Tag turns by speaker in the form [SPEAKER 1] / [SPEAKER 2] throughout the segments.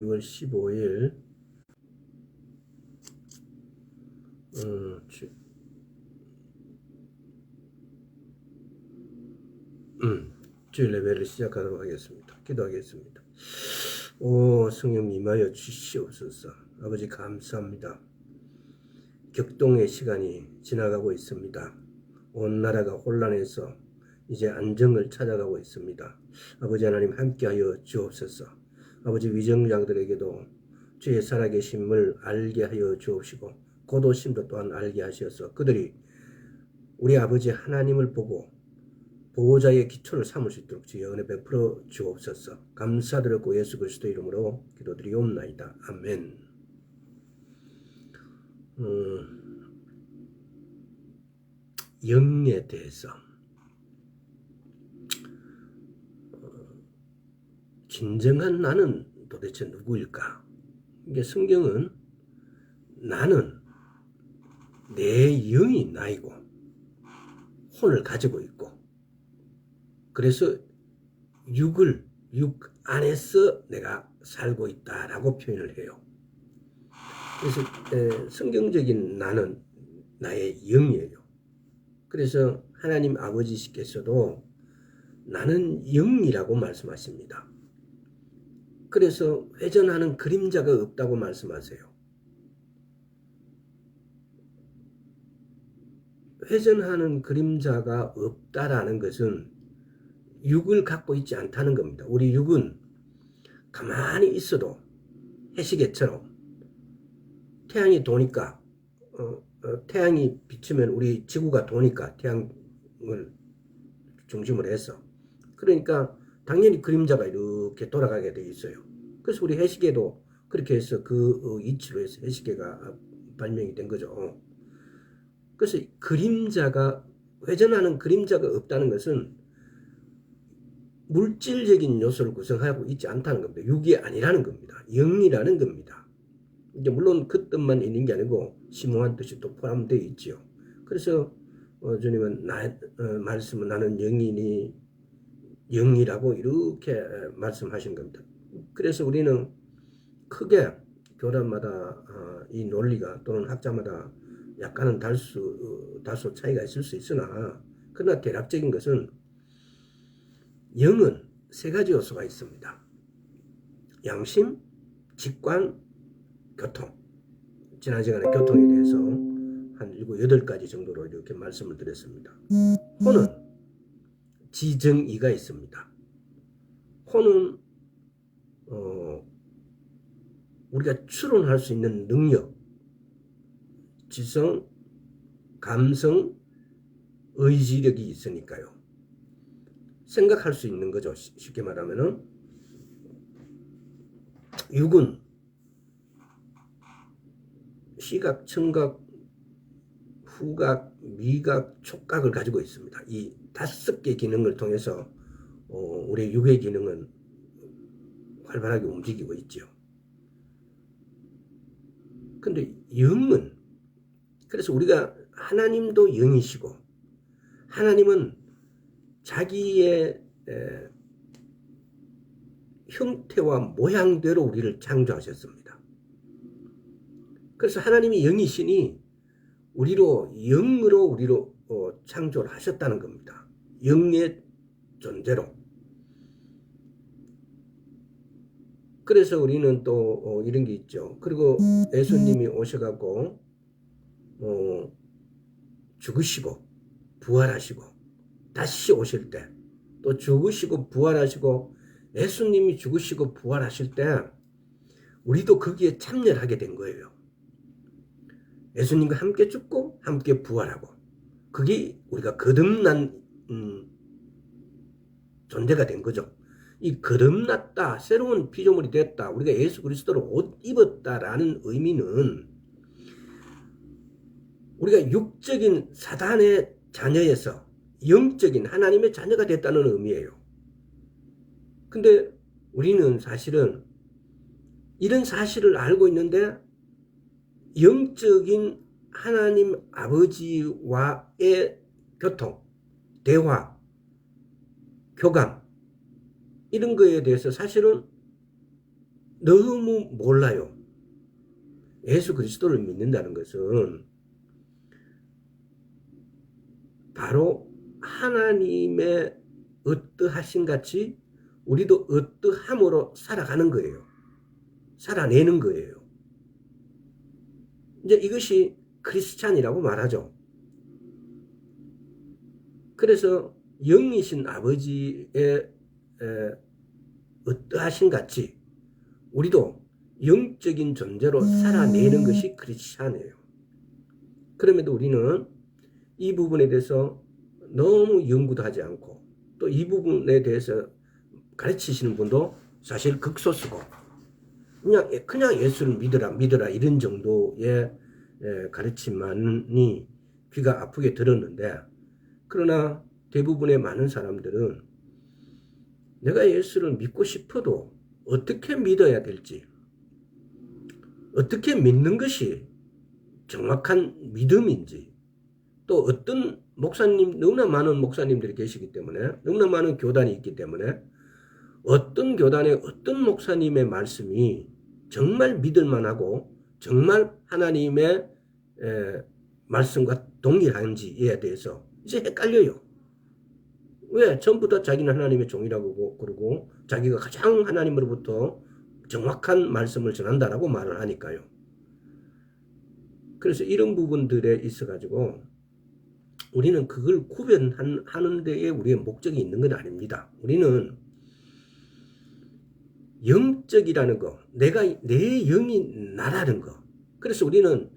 [SPEAKER 1] 6월 15일 주일 예배를 시작하도록 하겠습니다. 기도하겠습니다. 오 성령 임하여 주시옵소서. 아버지 감사합니다. 격동의 시간이 지나가고 있습니다. 온 나라가 혼란해서 이제 안정을 찾아가고 있습니다. 아버지 하나님 함께하여 주옵소서. 아버지 위정자들에게도 주의 살아계심을 알게 하여 주옵시고 고도심도 또한 알게 하셔서 그들이 우리 아버지 하나님을 보고 보호자의 기초를 삼을 수 있도록 주의 은혜 베풀어 주옵소서. 감사드렸고 예수 그리스도 이름으로 기도드리옵나이다. 아멘. 영에 대해서 진정한 나는 도대체 누구일까? 이게 성경은 나는 내 영이 나이고 혼을 가지고 있고 그래서 육 안에서 내가 살고 있다라고 표현을 해요. 그래서 성경적인 나는 나의 영이에요. 그래서 하나님 아버지께서도 나는 영이라고 말씀하십니다. 그래서 회전하는 그림자가 없다고 말씀하세요. 회전하는 그림자가 없다라는 것은 육을 갖고 있지 않다는 겁니다. 우리 육은 가만히 있어도 해시계처럼 태양이 도니까 태양이 비추면 우리 지구가 도니까 태양을 중심으로 해서 그러니까 당연히 그림자가 이렇게 돌아가게 돼 있어요. 그래서 우리 해시계도 그렇게 해서 그 이치로 해서 해시계가 발명이 된 거죠. 그래서 그림자가 회전하는 그림자가 없다는 것은 물질적인 요소를 구성하고 있지 않다는 겁니다. 육이 아니라는 겁니다. 영이라는 겁니다. 이제 물론 그 뜻만 있는 게 아니고 심오한 뜻이 또 포함되어 있지요. 그래서 주님은 말씀은 나는 영이니 영이라고 이렇게 말씀하신 겁니다. 그래서 우리는 크게 교단마다 이 논리가 또는 학자마다 약간은 다소 차이가 있을 수 있으나 그러나 대략적인 것은 영은 세 가지 요소가 있습니다. 양심, 직관, 교통. 지난 시간에 교통에 대해서 한 7, 8가지 정도로 이렇게 말씀을 드렸습니다. 혼은 지정이가 있습니다. 혼은 우리가 추론할 수 있는 능력, 지성, 감성, 의지력이 있으니까요. 생각할 수 있는 거죠. 쉽게 말하면은 육은 시각, 청각, 후각, 미각, 촉각을 가지고 있습니다. 이 5개 기능을 통해서 우리 육의 기능은 활발하게 움직이고 있죠. 근데 영은 그래서 우리가 하나님도 영이시고 하나님은 자기의 형태와 모양대로 우리를 창조하셨습니다. 그래서 하나님이 영이시니 영으로 창조를 하셨다는 겁니다. 영의 존재로. 그래서 우리는 또 이런 게 있죠. 그리고 예수님이 오셔갖고 죽으시고 부활하시고 다시 오실 때 또 죽으시고 부활하시고 예수님이 죽으시고 부활하실 때 우리도 거기에 참여를 하게 된 거예요. 예수님과 함께 죽고 함께 부활하고 그게 우리가 거듭난 존재가 된 거죠. 이 거듭났다, 새로운 피조물이 됐다, 우리가 예수 그리스도를 옷 입었다라는 의미는 우리가 육적인 사단의 자녀에서 영적인 하나님의 자녀가 됐다는 의미예요. 근데 우리는 사실은 이런 사실을 알고 있는데 영적인 하나님 아버지와의 교통, 대화, 교감 이런 거에 대해서 사실은 너무 몰라요. 예수 그리스도를 믿는다는 것은 바로 하나님의 어떠하신 같이 우리도 어떠함으로 살아가는 거예요. 살아내는 거예요. 이제 이것이 크리스찬이라고 말하죠. 그래서 영이신 아버지의 어떠하신 같이 우리도 영적인 존재로 살아내는 것이 크리스찬이에요. 그럼에도 우리는 이 부분에 대해서 너무 연구도 하지 않고 또 이 부분에 대해서 가르치시는 분도 사실 극소수고 그냥 예수를 믿어라 이런 정도의 가르침만이 귀가 아프게 들었는데, 그러나 대부분의 많은 사람들은 내가 예수를 믿고 싶어도 어떻게 믿어야 될지, 어떻게 믿는 것이 정확한 믿음인지, 또 어떤 목사님, 너무나 많은 목사님들이 계시기 때문에, 너무나 많은 교단이 있기 때문에 어떤 교단의 어떤 목사님의 말씀이 정말 믿을만하고 정말 하나님의 말씀과 동일한지에 대해서 이제 헷갈려요. 왜? 전부 다 자기는 하나님의 종이라고 그러고 자기가 가장 하나님으로부터 정확한 말씀을 전한다라고 말을 하니까요. 그래서 이런 부분들에 있어가지고 우리는 그걸 구별하는 데에 우리의 목적이 있는 건 아닙니다. 우리는 영적이라는 거, 내 영이 나라는 거. 그래서 우리는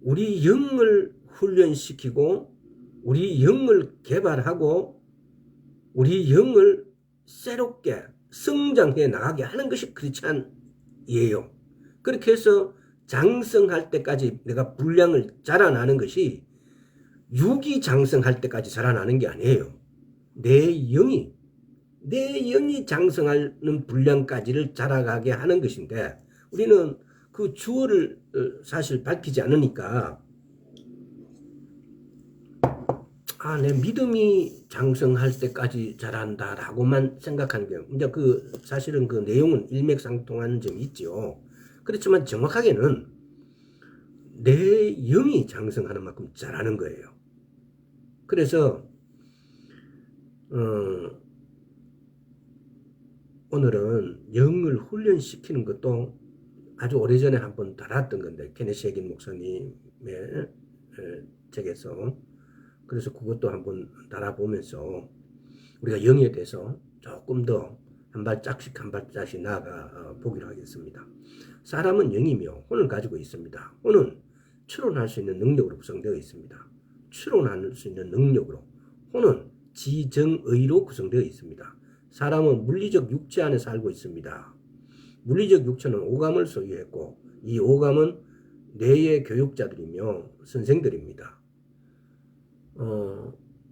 [SPEAKER 1] 우리 영을 훈련시키고 우리 영을 개발하고 우리 영을 새롭게 성장해 나가게 하는 것이 크리스찬이에요. 그렇게 해서 장성할 때까지 내가 분량을 자라나는 것이 육이 장성할 때까지 자라나는 게 아니에요. 내 영이 장성하는 분량까지를 자라가게 하는 것인데, 우리는 그 주어를 사실 밝히지 않으니까 내 믿음이 장성할 때까지 자란다라고만 생각하는 게, 이제 사실은 그 내용은 일맥상통하는 점이 있죠. 그렇지만 정확하게는 내 영이 장성하는 만큼 자라는 거예요. 그래서 오늘은 영을 훈련시키는 것도 아주 오래전에 한번 다뤘던 건데, 케네시 해긴 목사님의 책에서. 그래서 그것도 한번 다뤄보면서 우리가 영에 대해서 조금 더 한 발짝씩 나아가 보기로 하겠습니다. 사람은 영이며 혼을 가지고 있습니다. 혼은 추론할 수 있는 능력으로 구성되어 있습니다. 추론할 수 있는 능력으로. 혼은 지정의로 구성되어 있습니다. 사람은 물리적 육체 안에 살고 있습니다. 물리적 육체는 오감을 소유했고 이 오감은 뇌의 교육자들이며 선생들입니다.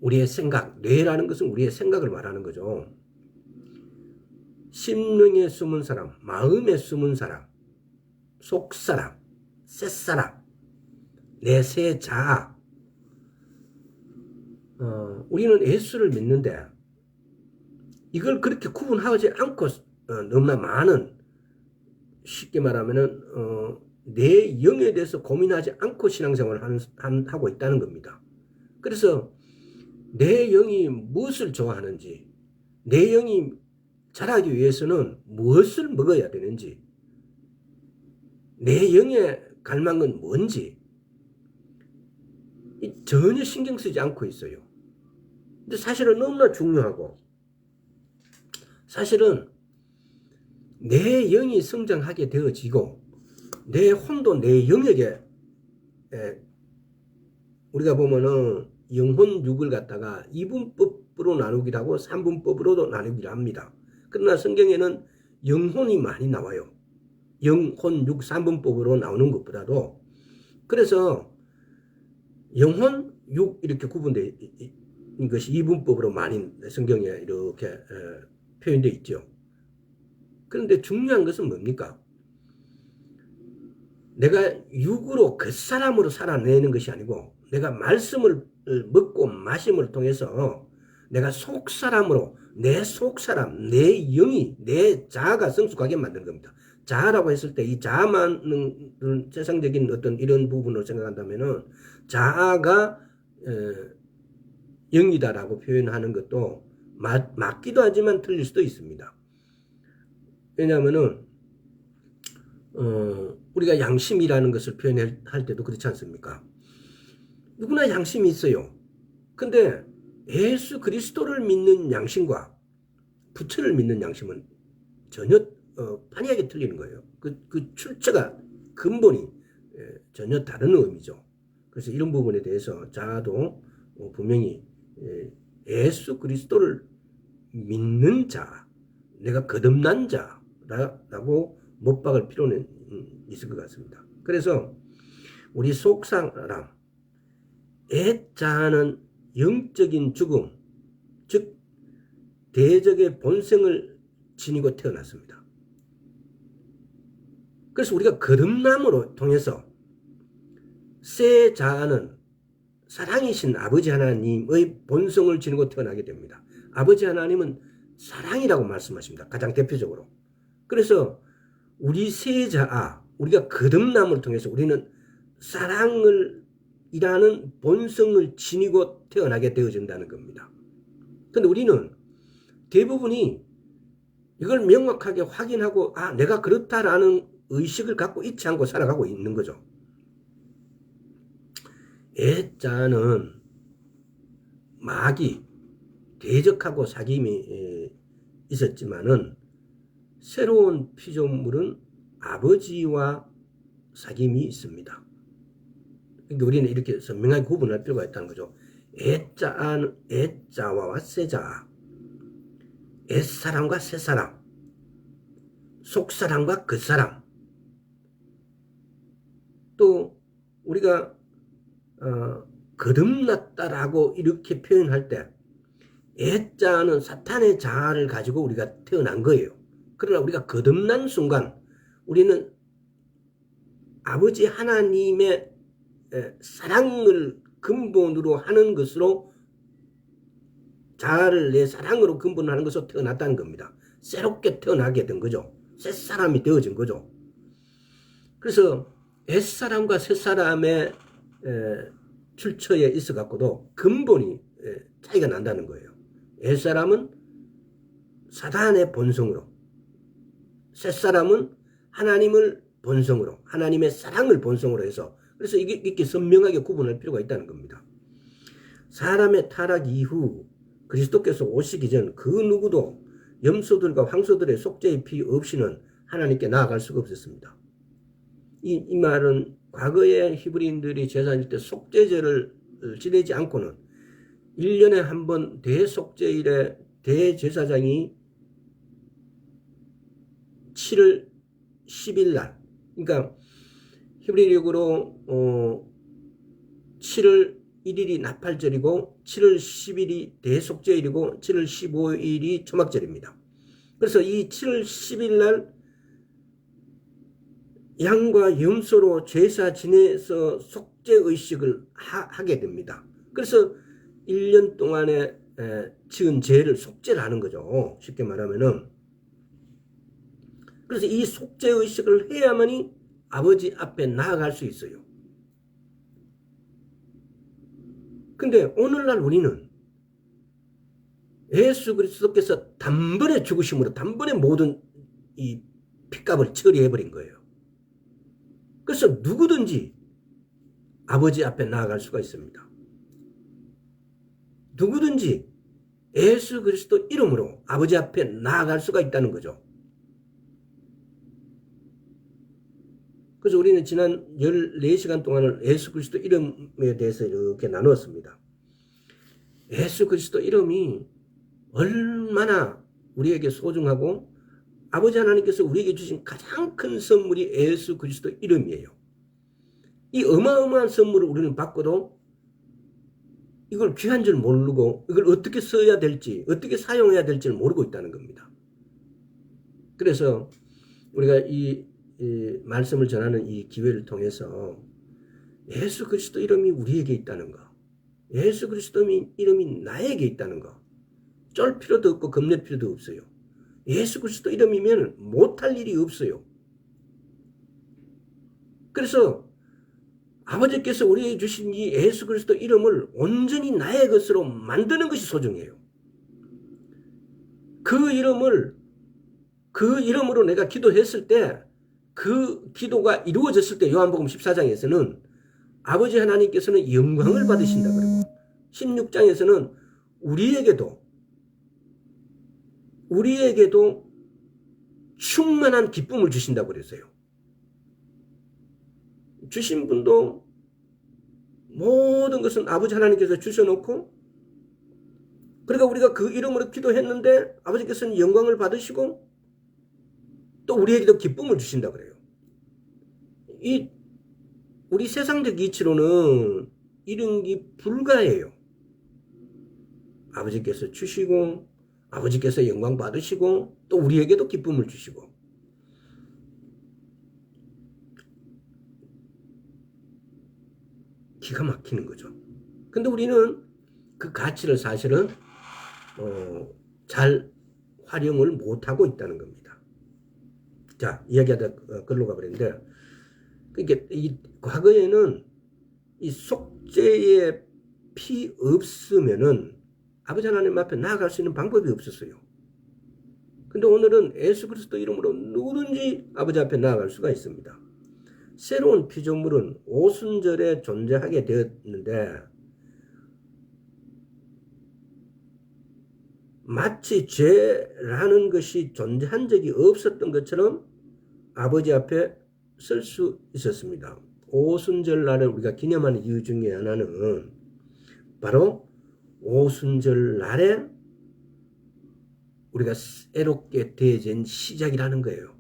[SPEAKER 1] 우리의 생각, 뇌라는 것은 우리의 생각을 말하는 거죠. 심령에 숨은 사람, 마음에 숨은 사람, 속사람, 셋사람, 내세 자아. 우리는 예수를 믿는데 이걸 그렇게 구분하지 않고 너무나 많은, 쉽게 말하면은 내 영에 대해서 고민하지 않고 신앙생활을 하고 있다는 겁니다. 그래서 내 영이 무엇을 좋아하는지, 내 영이 자라기 위해서는 무엇을 먹어야 되는지, 내 영의 갈망은 뭔지 전혀 신경 쓰지 않고 있어요. 근데 사실은 너무나 중요하고, 사실은 내 영이 성장하게 되어지고 내 혼도 내 영역에, 우리가 보면은 영혼 육을 갖다가 2분법으로 나누기도 하고 3분법으로도 나누기도 합니다. 그러나 성경에는 영혼이 많이 나와요. 영혼 육 3분법으로 나오는 것보다도. 그래서 영혼 육 이렇게 구분되어 있는 것이 2분법으로 많이 성경에 이렇게 표현되어 있죠. 그런데 중요한 것은 뭡니까? 내가 육으로 겉사람으로 살아내는 것이 아니고 내가 말씀을 먹고 마심을 통해서 내가 속사람으로, 내 속사람, 내 영이, 내 자아가 성숙하게 만드는 겁니다. 자아라고 했을 때 이 자아만은 세상적인 어떤 이런 부분으로 생각한다면은 자아가 영이다라고 표현하는 것도 맞기도 하지만 틀릴 수도 있습니다. 왜냐하면은 우리가 양심이라는 것을 표현할 때도 그렇지 않습니까? 누구나 양심이 있어요. 근데 예수 그리스도를 믿는 양심과 부처를 믿는 양심은 전혀 판이하게 틀리는 거예요. 그 출처가 근본이 전혀 다른 의미죠. 그래서 이런 부분에 대해서 자아도 분명히 예수 그리스도를 믿는 자, 내가 거듭난 자라고 못 박을 필요는 있을 것 같습니다. 그래서 우리 속사람, 자아는 영적인 죽음, 즉 대적의 본성을 지니고 태어났습니다. 그래서 우리가 거듭남으로 통해서 새 자아는 사랑이신 아버지 하나님의 본성을 지니고 태어나게 됩니다. 아버지 하나님은 사랑이라고 말씀하십니다. 가장 대표적으로. 그래서 우리 새 자아, 우리가 거듭남을 통해서 우리는 사랑을 이라는 본성을 지니고 태어나게 되어진다는 겁니다. 근데 우리는 대부분이 이걸 명확하게 확인하고 내가 그렇다라는 의식을 갖고 있지 않고 살아가고 있는 거죠. 애자는 마귀, 대적하고 사귐이 있었지만은 새로운 피조물은 아버지와 사귐이 있습니다. 그러니까 우리는 이렇게 선명하게 구분할 필요가 있다는 거죠. 애자와 새자, 옛사람과 새사람, 속사람과 겉사람. 또 우리가 거듭났다라고 이렇게 표현할 때 애자는 사탄의 자아를 가지고 우리가 태어난 거예요. 그러나 우리가 거듭난 순간 우리는 아버지 하나님의 사랑을 근본으로 하는 것으로 자아를 내 사랑으로 근본으로 하는 것으로 태어났다는 겁니다. 새롭게 태어나게 된 거죠. 새사람이 되어진 거죠. 그래서 옛사람과 새사람의 출처에 있어 갖고도 근본이 차이가 난다는 거예요. 옛사람은 사단의 본성으로, 새사람은 하나님을 본성으로, 하나님의 사랑을 본성으로 해서, 그래서 이렇게 선명하게 구분할 필요가 있다는 겁니다. 사람의 타락 이후 그리스도께서 오시기 전 그 누구도 염소들과 황소들의 속죄의 피 없이는 하나님께 나아갈 수가 없었습니다. 이 말은 과거에 히브리인들이 제사질 때 속죄제를 지내지 않고는 1년에 한 번 대속죄일에 대제사장이 7월 10일 날, 그러니까 히브리력으로 7월 1일이 나팔절이고 7월 10일이 대속죄일이고 7월 15일이 초막절입니다. 그래서 이 7월 10일 날 양과 염소로 제사 지내서 속죄의식을 하게 됩니다. 그래서 1년 동안에 지은 죄를 속죄를 하는 거죠. 쉽게 말하면은. 그래서 이 속죄의식을 해야만이 아버지 앞에 나아갈 수 있어요. 근데 오늘날 우리는 예수 그리스도께서 단번에 죽으심으로 단번에 모든 이 핏값을 처리해버린 거예요. 그래서 누구든지 아버지 앞에 나아갈 수가 있습니다. 누구든지 예수 그리스도 이름으로 아버지 앞에 나아갈 수가 있다는 거죠. 그래서 우리는 지난 14시간 동안을 예수 그리스도 이름에 대해서 이렇게 나누었습니다. 예수 그리스도 이름이 얼마나 우리에게 소중하고 아버지 하나님께서 우리에게 주신 가장 큰 선물이 예수 그리스도 이름이에요. 이 어마어마한 선물을 우리는 받고도 이걸 귀한 줄 모르고 이걸 어떻게 써야 될지 어떻게 사용해야 될지를 모르고 있다는 겁니다. 그래서 우리가 이 말씀을 전하는 이 기회를 통해서 예수 그리스도 이름이 우리에게 있다는 거, 예수 그리스도 이름이 나에게 있다는 거, 쫄 필요도 없고 겁낼 필요도 없어요. 예수 그리스도 이름이면 못할 일이 없어요. 그래서 아버지께서 우리에게 주신 이 예수 그리스도 이름을 온전히 나의 것으로 만드는 것이 소중해요. 그 이름으로 내가 기도했을 때, 그 기도가 이루어졌을 때 요한복음 14장에서는 아버지 하나님께서는 영광을 받으신다 그러고 16장에서는 우리에게도 충만한 기쁨을 주신다고 그랬어요. 주신 분도 모든 것은 아버지 하나님께서 주셔놓고, 그러니까 우리가 그 이름으로 기도했는데 아버지께서는 영광을 받으시고 또 우리에게도 기쁨을 주신다 그래요. 우리 세상적 이치로는 이런 게 불가해요. 아버지께서 주시고 아버지께서 영광 받으시고 또 우리에게도 기쁨을 주시고, 기가 막히는 거죠. 근데 우리는 그 가치를 사실은 잘 활용을 못하고 있다는 겁니다. 자, 이야기하다 글로 가버렸는데, 그러니까 이 과거에는 이 속죄의 피 없으면은 아버지 하나님 앞에 나아갈 수 있는 방법이 없었어요. 근데 오늘은 예수 그리스도 이름으로 누구든지 아버지 앞에 나아갈 수가 있습니다. 새로운 피조물은 오순절에 존재하게 되었는데, 마치 죄라는 것이 존재한 적이 없었던 것처럼 아버지 앞에 설 수 있었습니다. 오순절날을 우리가 기념하는 이유 중에 하나는 바로 오순절날에 우리가 새롭게 되어진 시작이라는 거예요.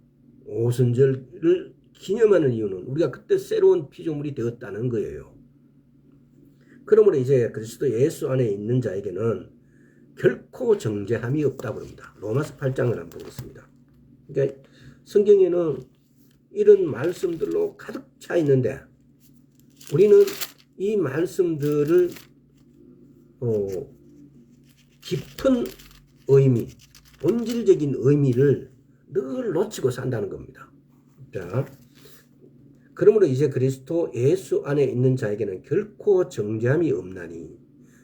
[SPEAKER 1] 오순절을 기념하는 이유는 우리가 그때 새로운 피조물이 되었다는 거예요. 그러므로 이제 그리스도 예수 안에 있는 자에게는 결코 정죄함이 없다고 합니다. 로마서 8장을 한번 보겠습니다. 그러니까 성경에는 이런 말씀들로 가득 차 있는데 우리는 이 말씀들을 깊은 의미, 본질적인 의미를 늘 놓치고 산다는 겁니다. 자, 그러므로 이제 그리스도 예수 안에 있는 자에게는 결코 정죄함이 없나니,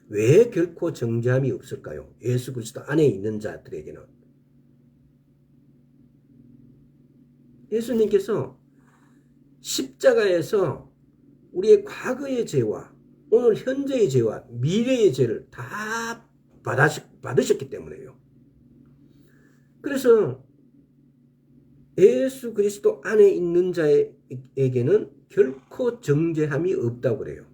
[SPEAKER 1] 왜 결코 정죄함이 없을까요? 예수 그리스도 안에 있는 자들에게는. 예수님께서 십자가에서 우리의 과거의 죄와 오늘 현재의 죄와 미래의 죄를 다 받으셨기 때문에요. 그래서 예수 그리스도 안에 있는 자에게는 결코 정죄함이 없다고 그래요.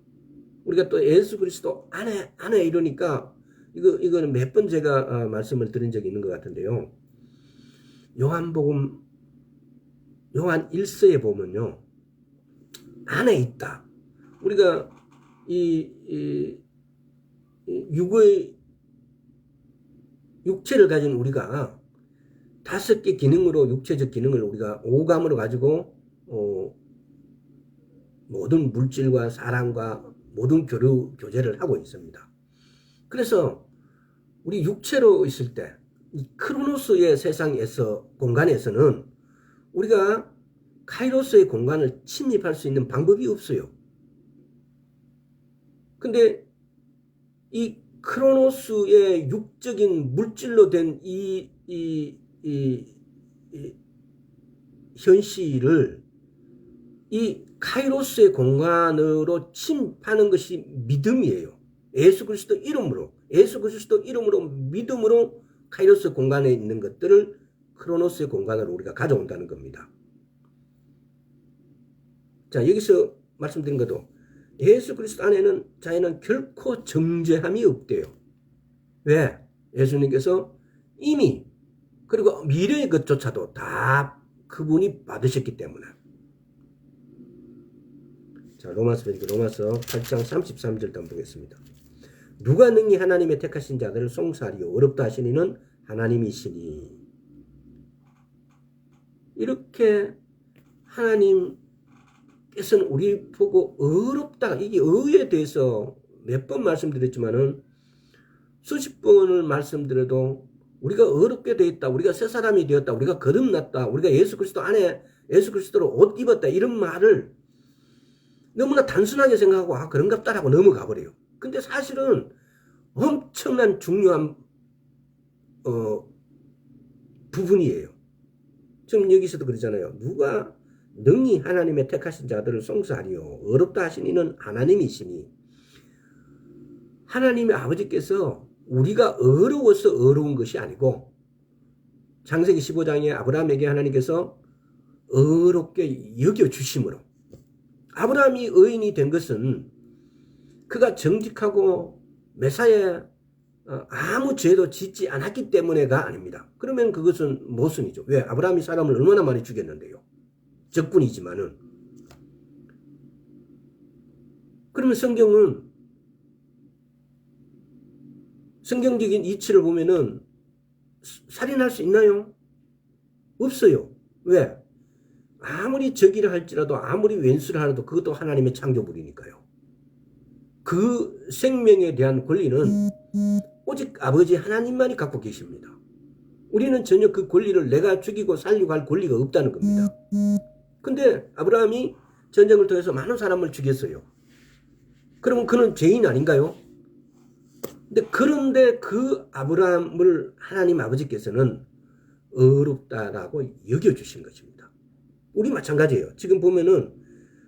[SPEAKER 1] 우리가 또 예수 그리스도 안에 이러니까 이거는 몇 번 제가 말씀을 드린 적이 있는 것 같은데요. 요한 1서에 보면요, 안에 있다. 우리가 육체를 가진 우리가 5개 기능으로, 육체적 기능을 우리가 오감으로 가지고 모든 물질과 사람과 모든 교제를 하고 있습니다. 그래서 우리 육체로 있을 때 이 크로노스의 세상에서, 공간에서는 우리가 카이로스의 공간을 침입할 수 있는 방법이 없어요. 근데 이 크로노스의 육적인 물질로 된 이 현실을 이 카이로스의 공간으로 침입하는 것이 믿음이에요. 예수 그리스도 이름으로 믿음으로 카이로스 공간에 있는 것들을 크로노스의 공간으로 우리가 가져온다는 겁니다. 자, 여기서 말씀드린 것도 예수 그리스도 안에는 자에는 결코 정죄함이 없대요. 왜? 예수님께서 이미, 그리고 미래의 것조차도 다 그분이 받으셨기 때문에. 자, 로마서 8장 33절도 한번 보겠습니다. 누가 능히 하나님의 택하신 자들을 송사하리요, 어렵다 하시니는 하나님이시니. 이렇게 하나님께서는 우리 보고 어렵다, 이게 의에 대해서 몇 번 말씀드렸지만은 수십 번을 말씀드려도 우리가 어렵게 되어 있다, 우리가 새 사람이 되었다, 우리가 거듭났다, 우리가 예수 그리스도 안에 예수 그리스도로 옷 입었다, 이런 말을 너무나 단순하게 생각하고 그런갑다라고 넘어가 버려요. 근데 사실은 엄청난 중요한 부분이에요. 지금 여기서도 그러잖아요. 누가 능히 하나님의 택하신 자들을 송사하리요. 어렵다 하신 이는 하나님이시니. 하나님의 아버지께서 우리가 어려워서 어려운 것이 아니고 창세기 15장에 아브라함에게 하나님께서 어렵게 여겨주심으로, 아브라함이 의인이 된 것은 그가 정직하고 메사야에 아무 죄도 짓지 않았기 때문에가 아닙니다. 그러면 그것은 모순이죠. 왜? 아브라함이 사람을 얼마나 많이 죽였는데요. 적군이지만은. 그러면 성경적인 이치를 보면은 살인할 수 있나요? 없어요. 왜? 아무리 적이라 할지라도, 아무리 왼수를 하라도 그것도 하나님의 창조물이니까요. 그 생명에 대한 권리는 오직 아버지 하나님만이 갖고 계십니다. 우리는 전혀 그 권리를 내가 죽이고 살리고 할 권리가 없다는 겁니다. 근데 아브라함이 전쟁을 통해서 많은 사람을 죽였어요. 그러면 그는 죄인 아닌가요? 그런데 그 아브라함을 하나님 아버지께서는 어렵다라고 여겨주신 것입니다. 우리 마찬가지예요. 지금 보면은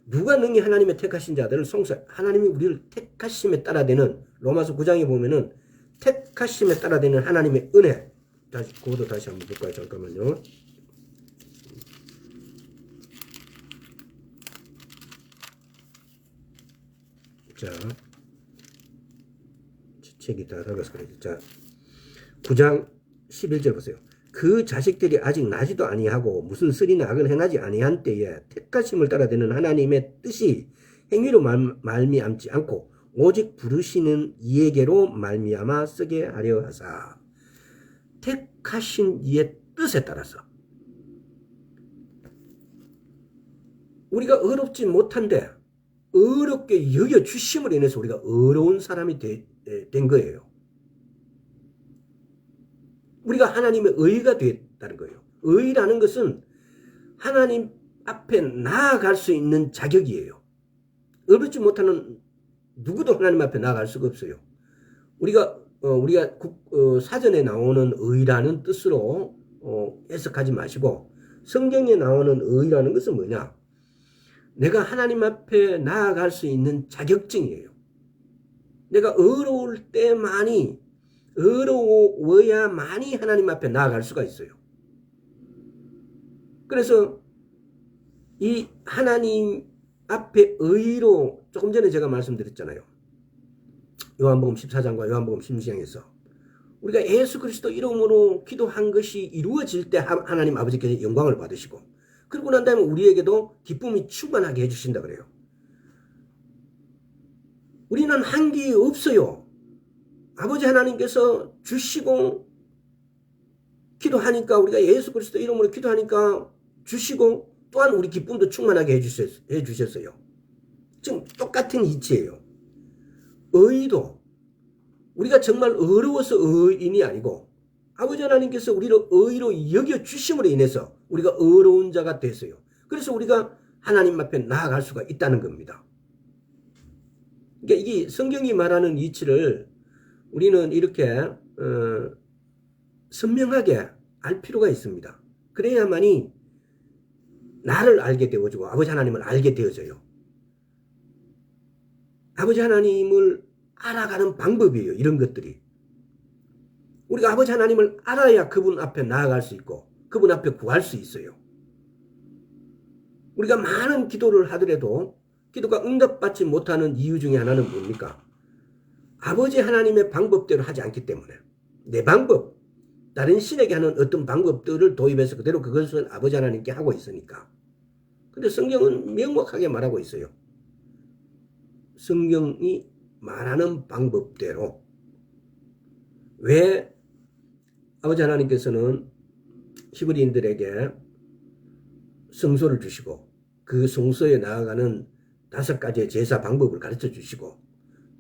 [SPEAKER 1] 누가 능히 하나님의 택하신 자들을 하나님이 우리를 택하심에 따라 되는, 로마서 9장에 보면은 택하심에 따라 되는 하나님의 은혜. 그것도 다시 한번 볼까요? 잠깐만요. 자, 책이 다 달라서 그래요. 자, 9장 11절 보세요. 그 자식들이 아직 나지도 아니하고 무슨 쓰리나 악을 행하지 아니한 때에 택하심을 따라 되는 하나님의 뜻이 행위로 말미암지 않고 오직 부르시는 이에게로 말미암아 쓰게 하려 하사. 택하신 이의 뜻에 따라서 우리가 어렵지 못한데 어렵게 여겨주심을 인해서 우리가 어려운 사람이 된 거예요. 우리가 하나님의 의가 됐다는 거예요. 의라는 것은 하나님 앞에 나아갈 수 있는 자격이에요. 어렵지 못하는 누구도 하나님 앞에 나아갈 수가 없어요. 우리가 사전에 나오는 의라는 뜻으로 해석하지 마시고, 성경에 나오는 의라는 것은 뭐냐? 내가 하나님 앞에 나아갈 수 있는 자격증이에요. 내가 어려워야만이 하나님 앞에 나아갈 수가 있어요. 그래서 이 하나님 앞에 의로, 조금 전에 제가 말씀드렸잖아요. 요한복음 14장과 요한복음 16장에서 우리가 예수 그리스도 이름으로 기도한 것이 이루어질 때 하나님 아버지께서 영광을 받으시고, 그러고 난 다음에 우리에게도 기쁨이 충만하게 해주신다 그래요. 우리는 한계 없어요. 아버지 하나님께서 주시고, 기도하니까, 우리가 예수 그리스도 이름으로 기도하니까 주시고, 또한 우리 기쁨도 충만하게 해주셨어요. 지금 똑같은 이치예요. 의도, 우리가 정말 어려워서 의인이 아니고 아버지 하나님께서 우리를 의로 여겨주심으로 인해서 우리가 어려운 자가 됐어요. 그래서 우리가 하나님 앞에 나아갈 수가 있다는 겁니다. 그러니까 이 성경이 말하는 이치를 우리는 이렇게 선명하게 알 필요가 있습니다. 그래야만이 나를 알게 되어지고 아버지 하나님을 알게 되어져요. 아버지 하나님을 알아가는 방법이에요. 이런 것들이. 우리가 아버지 하나님을 알아야 그분 앞에 나아갈 수 있고 그분 앞에 구할 수 있어요. 우리가 많은 기도를 하더라도 기도가 응답받지 못하는 이유 중에 하나는 뭡니까? 아버지 하나님의 방법대로 하지 않기 때문에, 내 방법, 다른 신에게 하는 어떤 방법들을 도입해서 그대로 그것을 아버지 하나님께 하고 있으니까. 근데 성경은 명확하게 말하고 있어요. 성경이 말하는 방법대로. 왜 아버지 하나님께서는 히브리인들에게 성소를 주시고 그 성소에 나아가는 5가지의 제사 방법을 가르쳐 주시고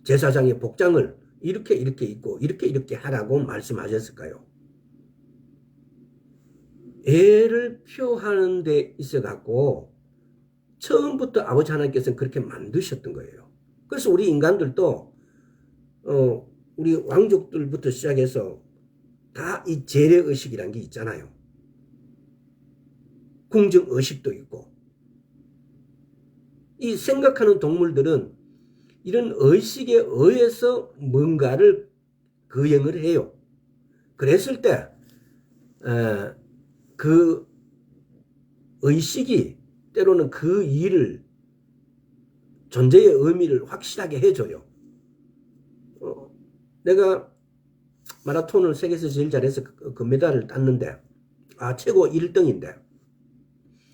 [SPEAKER 1] 제사장의 복장을 이렇게 입고 이렇게 하라고 말씀하셨을까요? 애를 표하는 데 있어 갖고 처음부터 아버지 하나님께서는 그렇게 만드셨던 거예요. 그래서 우리 인간들도 우리 왕족들부터 시작해서 다 이 재래의식이란 게 있잖아요. 궁정의식도 있고. 이 생각하는 동물들은 이런 의식에 의해서 뭔가를 거행을 해요. 그랬을 때 그 의식이 때로는 그 일을 존재의 의미를 확실하게 해줘요. 내가 마라톤을 세계에서 제일 잘해서 금메달을 땄는데 최고 1등인데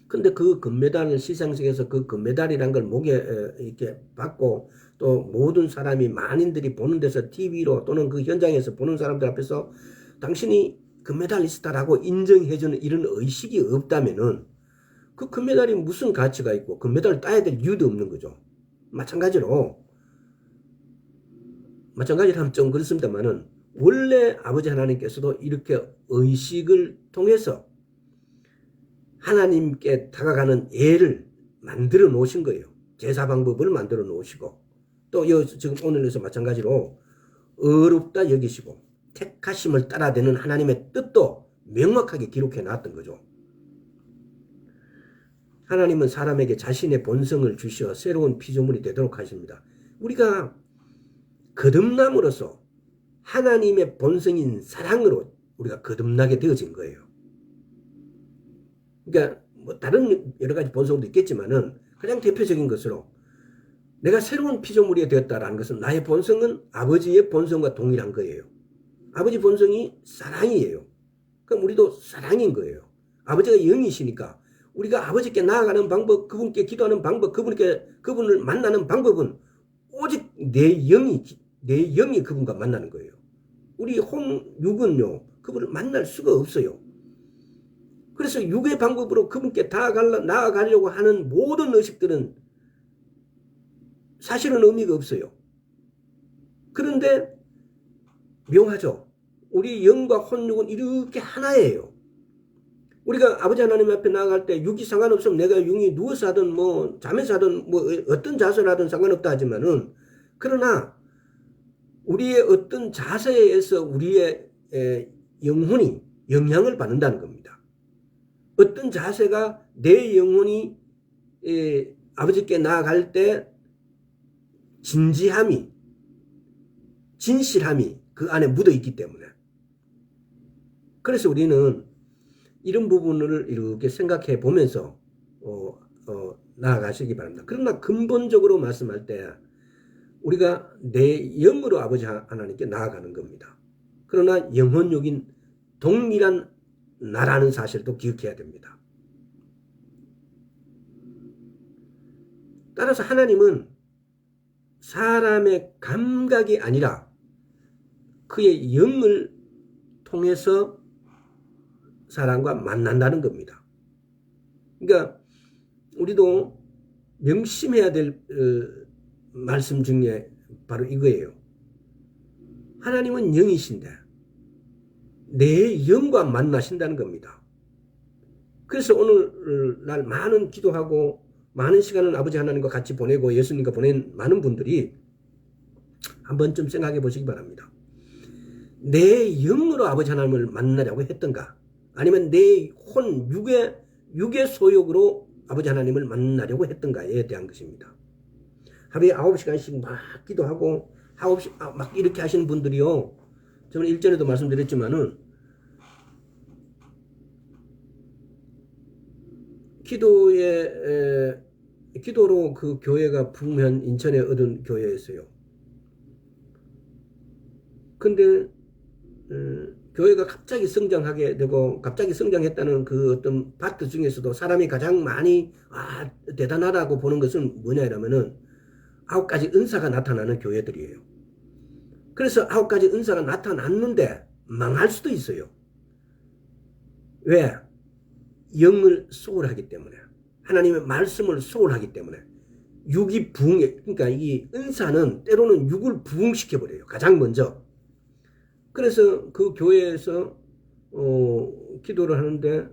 [SPEAKER 1] 근데 그 금메달을 시상식에서 그 금메달이란 걸 목에 이렇게 받고 또 모든 사람이 만인들이 보는 데서 TV로 또는 그 현장에서 보는 사람들 앞에서 당신이 금메달리스트라고 인정해주는 이런 의식이 없다면은 그 금메달이 무슨 가치가 있고 금메달을 따야 될 이유도 없는 거죠. 마찬가지로 하면 좀 그렇습니다만은 원래 아버지 하나님께서도 이렇게 의식을 통해서 하나님께 다가가는 예를 만들어 놓으신 거예요. 제사 방법을 만들어 놓으시고 또 지금 오늘에서 마찬가지로 어렵다 여기시고 택하심을 따라되는 하나님의 뜻도 명확하게 기록해 놨던 거죠. 하나님은 사람에게 자신의 본성을 주시어 새로운 피조물이 되도록 하십니다. 우리가 거듭남으로써 하나님의 본성인 사랑으로 우리가 거듭나게 되어진 거예요. 그러니까 뭐 다른 여러 가지 본성도 있겠지만은 가장 대표적인 것으로 내가 새로운 피조물이 되었다라는 것은 나의 본성은 아버지의 본성과 동일한 거예요. 아버지 본성이 사랑이에요. 그럼 우리도 사랑인 거예요. 아버지가 영이시니까 우리가 아버지께 나아가는 방법, 그분께 기도하는 방법, 그분을 만나는 방법은 오직 내 영이 그분과 만나는 거예요. 우리 육은요, 그분을 만날 수가 없어요. 그래서 육의 방법으로 그분께 나아가려고 하는 모든 의식들은 사실은 의미가 없어요. 그런데 묘하죠. 우리 영과 혼육은 이렇게 하나예요. 우리가 아버지 하나님 앞에 나아갈 때 육이 상관없으면 내가 영이 누워서 하든 뭐 잠에서 하든 뭐 어떤 자세를 하든 상관없다 하지만은 그러나 우리의 어떤 자세에 의해서 우리의 영혼이 영향을 받는다는 겁니다. 어떤 자세가 내 영혼이 아버지께 나아갈 때 진지함이 진실함이 그 안에 묻어 있기 때문에 그래서 우리는 이런 부분을 이렇게 생각해 보면서 나아가시기 바랍니다. 그러나 근본적으로 말씀할 때 우리가 내 영으로 아버지 하나님께 나아가는 겁니다. 그러나 영혼육인 동일한 나라는 사실도 기억해야 됩니다. 따라서 하나님은 사람의 감각이 아니라 그의 영을 통해서 사람과 만난다는 겁니다. 그러니까 우리도 명심해야 될 말씀 중에 바로 이거예요. 하나님은 영이신데 내 영과 만나신다는 겁니다. 그래서 오늘날 많은 기도하고 많은 시간을 아버지 하나님과 같이 보내고 예수님과 보낸 많은 분들이 한 번쯤 생각해 보시기 바랍니다. 내 영으로 아버지 하나님을 만나려고 했던가 아니면 내 육의 소욕으로 아버지 하나님을 만나려고 했던가에 대한 것입니다. 하루에 9시간씩 막 기도하고 막 이렇게 하시는 분들이요. 저는 일전에도 말씀드렸지만은 기도로 그 교회가 부흥한 인천에 얻은 교회였어요. 근데 교회가 갑자기 성장하게 되고 갑자기 성장했다는 그 어떤 파트 중에서도 사람이 가장 많이 대단하다고 보는 것은 뭐냐 이러면은 9가지 은사가 나타나는 교회들이에요. 그래서 9가지 은사가 나타났는데 망할 수도 있어요. 왜? 영을 소홀하기 때문에 하나님의 말씀을 소홀하기 때문에 육이 그러니까 이 은사는 때로는 육을 부흥시켜버려요. 가장 먼저. 그래서 그 교회에서 기도를 하는데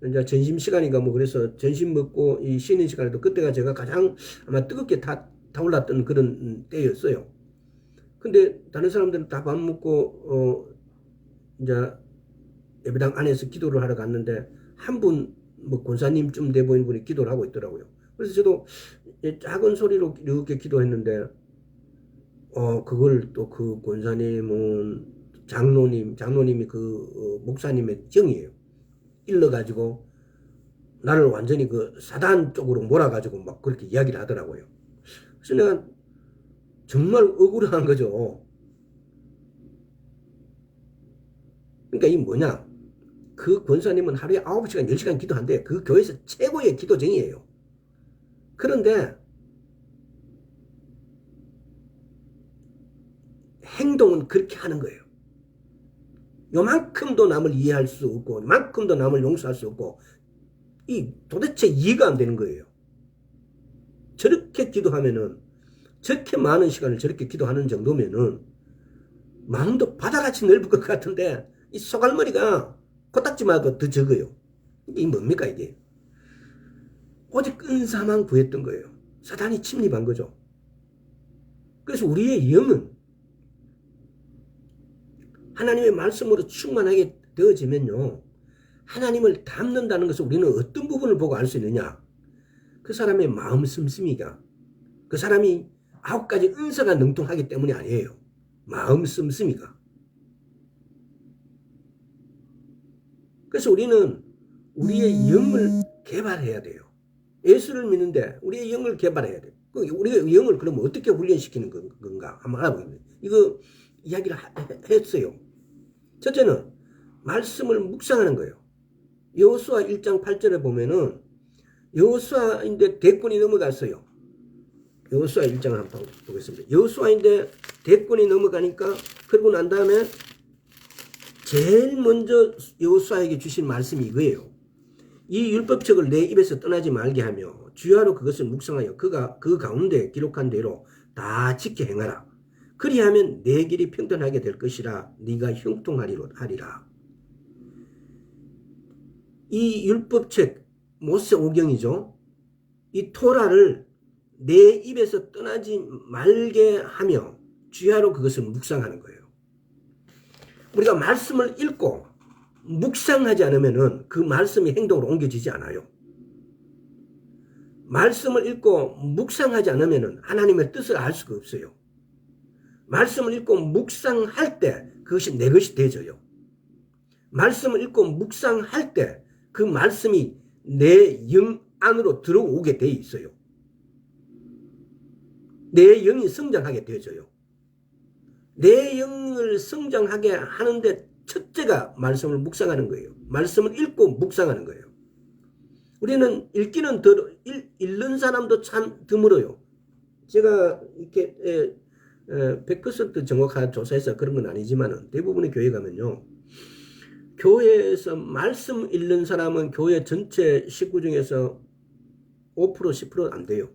[SPEAKER 1] 이제 점심시간인가 뭐 그래서 점심 먹고 이 쉬는 시간에도 그때가 제가 가장 아마 뜨겁게 타올랐던 그런 때였어요. 근데 다른 사람들은 다 밥 먹고 이제 예배당 안에서 기도를 하러 갔는데 한 분 뭐 권사님쯤 돼 보이는 분이 기도를 하고 있더라고요. 그래서 저도 작은 소리로 이렇게 기도했는데 그걸 또 그 권사님은 장로님이 그 목사님의 정이에요. 일러가지고 나를 완전히 그 사단 쪽으로 몰아가지고 막 그렇게 이야기를 하더라고요. 그래서 내가 정말 억울한 거죠. 그러니까 이 뭐냐? 그 권사님은 하루에 9시간, 10시간 기도한대. 그 교회에서 최고의 기도쟁이에요. 그런데 행동은 그렇게 하는 거예요. 요만큼도 남을 이해할 수 없고 요만큼도 남을 용서할 수 없고 이 도대체 이해가 안 되는 거예요. 저렇게 기도하면은 저렇게 많은 시간을 저렇게 기도하는 정도면은 마음도 바다같이 넓을 것 같은데 이 소갈머리가 코딱지만도 더 적어요. 이게 뭡니까 이게? 오직 근사만 구했던 거예요. 사단이 침입한 거죠. 그래서 우리의 영은 하나님의 말씀으로 충만하게 되어지면요. 하나님을 닮는다는 것을 우리는 어떤 부분을 보고 알 수 있느냐? 그 사람의 마음 씀씀이가 그 사람이 9가지 은사가 능통하기 때문이 아니에요. 마음 씀씀이가. 그래서 우리는 우리의 영을 개발해야 돼요. 예수를 믿는데 우리의 영을 개발해야 돼요. 우리의 영을 그러면 어떻게 훈련시키는 건가? 한번 알아보겠습니다. 이거 이야기를 했어요. 첫째는 말씀을 묵상하는 거예요. 여호수아 1장 8절에 보면은 여호수아인데 대권이 넘어갔어요. 여호수아 1장을 한번 보겠습니다. 여호수아인데 대권이 넘어가니까 그러고 난 다음에 제일 먼저 여호수아에게 주신 말씀이 이거예요. 이 율법책을 내 입에서 떠나지 말게 하며 주야로 그것을 묵상하여 그 가운데 기록한 대로 다 지켜 행하라. 그리하면 내 길이 평탄하게 될 것이라 네가 형통하리라. 이 율법책 모세오경이죠. 이 토라를 내 입에서 떠나지 말게 하며 주야로 그것을 묵상하는 거예요. 우리가 말씀을 읽고 묵상하지 않으면 그 말씀이 행동으로 옮겨지지 않아요. 말씀을 읽고 묵상하지 않으면 하나님의 뜻을 알 수가 없어요. 말씀을 읽고 묵상할 때 그것이 내 것이 되어져요. 말씀을 읽고 묵상할 때 그 말씀이 내 영 안으로 들어오게 돼 있어요. 내 영이 성장하게 되어져요. 내 영을 성장하게 하는데 첫째가 말씀을 묵상하는 거예요. 말씀을 읽고 묵상하는 거예요. 우리는 읽기는 읽는 사람도 참 드물어요. 제가 이렇게 100% 정확한 조사해서 그런 건 아니지만 대부분의 교회 가면요. 교회에서 말씀 읽는 사람은 교회 전체 식구 중에서 5% 10% 안 돼요.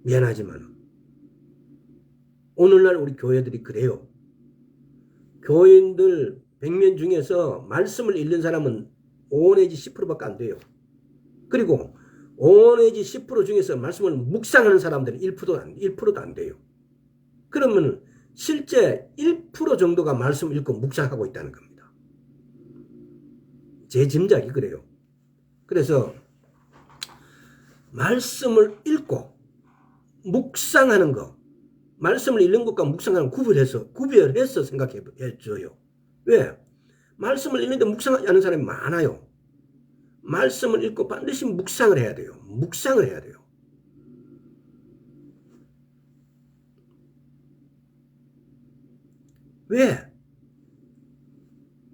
[SPEAKER 1] 미안하지만 오늘날 우리 교회들이 그래요. 교인들 100명 중에서 말씀을 읽는 사람은 5 내지 10%밖에 안 돼요. 그리고 5 내지 10% 중에서 말씀을 묵상하는 사람들은 1%도 안 돼요. 그러면 실제 1% 정도가 말씀 읽고 묵상하고 있다는 겁니다. 제 짐작이 그래요. 그래서 말씀을 읽고 묵상하는 거, 말씀을 읽는 것과 묵상하는 구별해서 생각해 줘요. 왜? 말씀을 읽는데 묵상하지 않는 사람이 많아요. 말씀을 읽고 반드시 묵상을 해야 돼요. 묵상을 해야 돼요. 왜?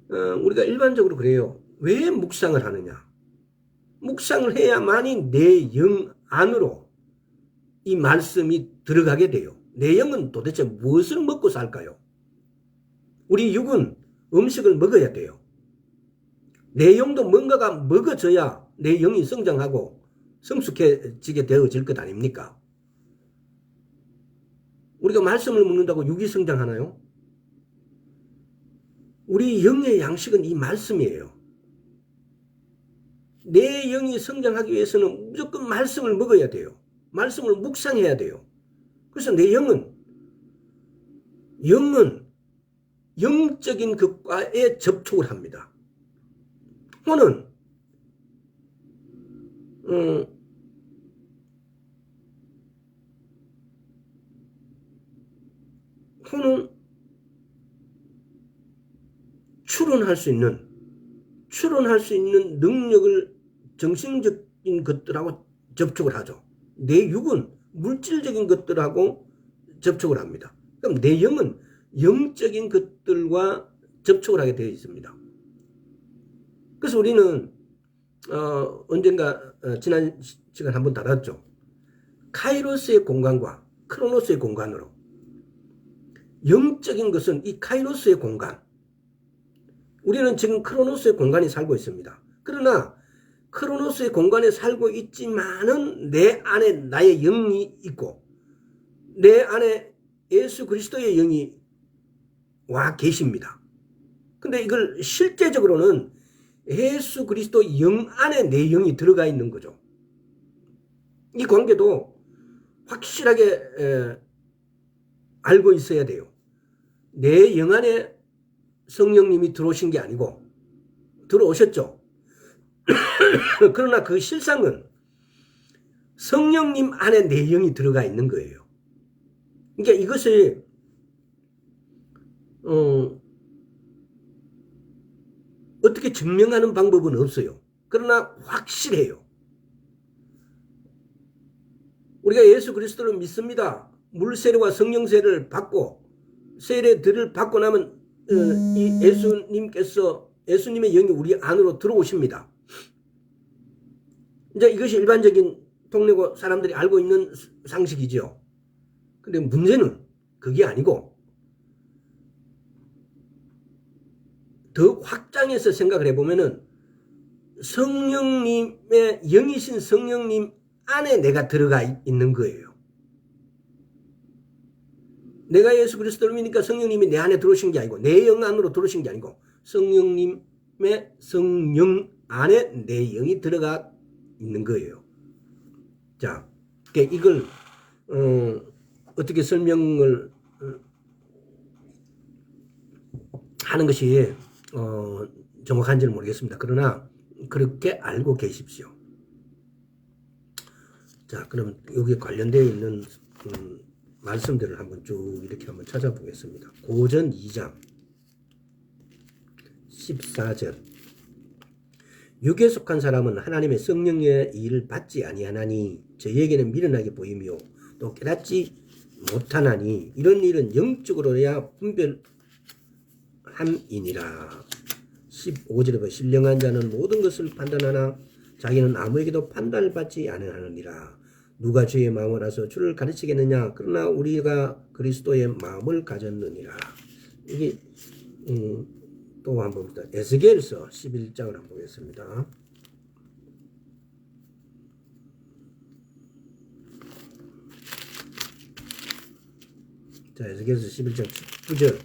[SPEAKER 1] 우리가 일반적으로 그래요. 왜 묵상을 하느냐? 묵상을 해야만이 내 영 안으로 이 말씀이 들어가게 돼요. 내 영은 도대체 무엇을 먹고 살까요? 우리 육은 음식을 먹어야 돼요. 내 영도 뭔가가 먹어져야 내 영이 성장하고 성숙해지게 되어질 것 아닙니까? 우리가 말씀을 먹는다고 육이 성장하나요? 우리 영의 양식은 이 말씀이에요. 내 영이 성장하기 위해서는 무조건 말씀을 먹어야 돼요. 말씀을 묵상해야 돼요. 그래서 내 영은 영적인 것과에 접촉을 합니다. 혼은 추론할 수 있는 능력을 정신적인 것들하고 접촉을 하죠. 내 육은 물질적인 것들하고 접촉을 합니다. 그럼 내 영은 영적인 것들과 접촉을 하게 되어 있습니다. 그래서 우리는 언젠가 지난 시간 한번 다뤘죠. 카이로스의 공간과 크로노스의 공간으로. 영적인 것은 이 카이로스의 공간. 우리는 지금 크로노스의 공간에 살고 있습니다. 그러나 크로노스의 공간에 살고 있지만은 내 안에 나의 영이 있고 내 안에 예수 그리스도의 영이 와 계십니다. 근데 이걸 실제적으로는 예수 그리스도 영 안에 내 영이 들어가 있는 거죠. 이 관계도 확실하게 알고 있어야 돼요. 내 영 안에 성령님이 들어오신 게 아니고 들어오셨죠. 그러나 그 실상은 성령님 안에 내 영이 들어가 있는 거예요. 그러니까 이것을 어떻게 증명하는 방법은 없어요. 그러나 확실해요. 우리가 예수 그리스도를 믿습니다. 물세례와 성령세례를 받고 세례들을 받고 나면 이 예수님의 영이 우리 안으로 들어오십니다. 이제 이것이 일반적인 통례고 사람들이 알고 있는 상식이죠. 근데 문제는 그게 아니고 더 확장해서 생각을 해보면은 성령님의 영이신 성령님 안에 내가 들어가 있는 거예요. 내가 예수 그리스도를 믿으니까 성령님이 내 안에 들어오신 게 아니고 내 영 안으로 들어오신 게 아니고 성령님의 성령 안에 내 영이 들어가 있는 거예요. 자, 이걸 어떻게 설명을 하는 것이 정확한지는 모르겠습니다. 그러나 그렇게 알고 계십시오. 자, 그럼 여기에 관련되어 있는 말씀들을 한번 쭉 이렇게 한번 찾아보겠습니다. 고전 2장 14절 육에 속한 사람은 하나님의 성령의 일을 받지 아니하나니 저에게는 미련하게 보이며 또 깨닫지 못하나니 이런 일은 영적으로야 분별함이니라. 15절에 보면 신령한 자는 모든 것을 판단하나 자기는 아무에게도 판단을 받지 않으느니라. 누가 주의 마음을 알아서 주를 가르치겠느냐. 그러나 우리가 그리스도의 마음을 가졌느니라. 이게 또 한번 봅니다. 에스겔서 11장을 한번 보겠습니다. 자, 에스겔서 11장 19절.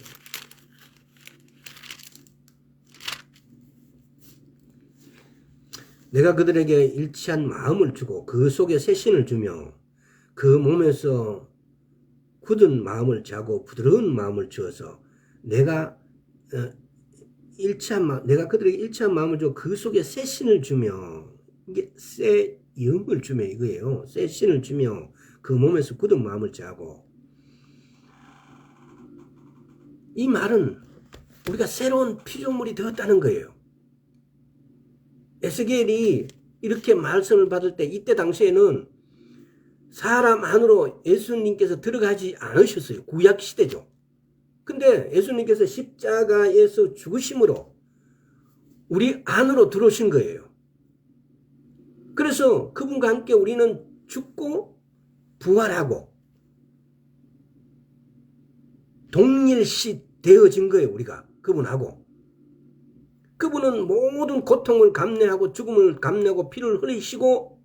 [SPEAKER 1] 내가 그들에게 일치한 마음을 주고 그 속에 새 신을 주며 그 몸에서 굳은 마음을 자고 부드러운 마음을 주어서 내가 그들에게 일치한 마음을 주고 그 속에 새 신을 주며 이게 새 영을 주며 이거예요. 새 신을 주며 그 몸에서 굳은 마음을 자고 이 말은 우리가 새로운 피조물이 되었다는 거예요. 에스겔이 이렇게 말씀을 받을 때 이때 당시에는 사람 안으로 예수님께서 들어가지 않으셨어요. 구약시대죠. 근데 예수님께서 십자가에서 죽으심으로 우리 안으로 들어오신 거예요. 그래서 그분과 함께 우리는 죽고 부활하고 동일시 되어진 거예요. 우리가 그분하고. 그분은 모든 고통을 감내하고 죽음을 감내하고 피를 흘리시고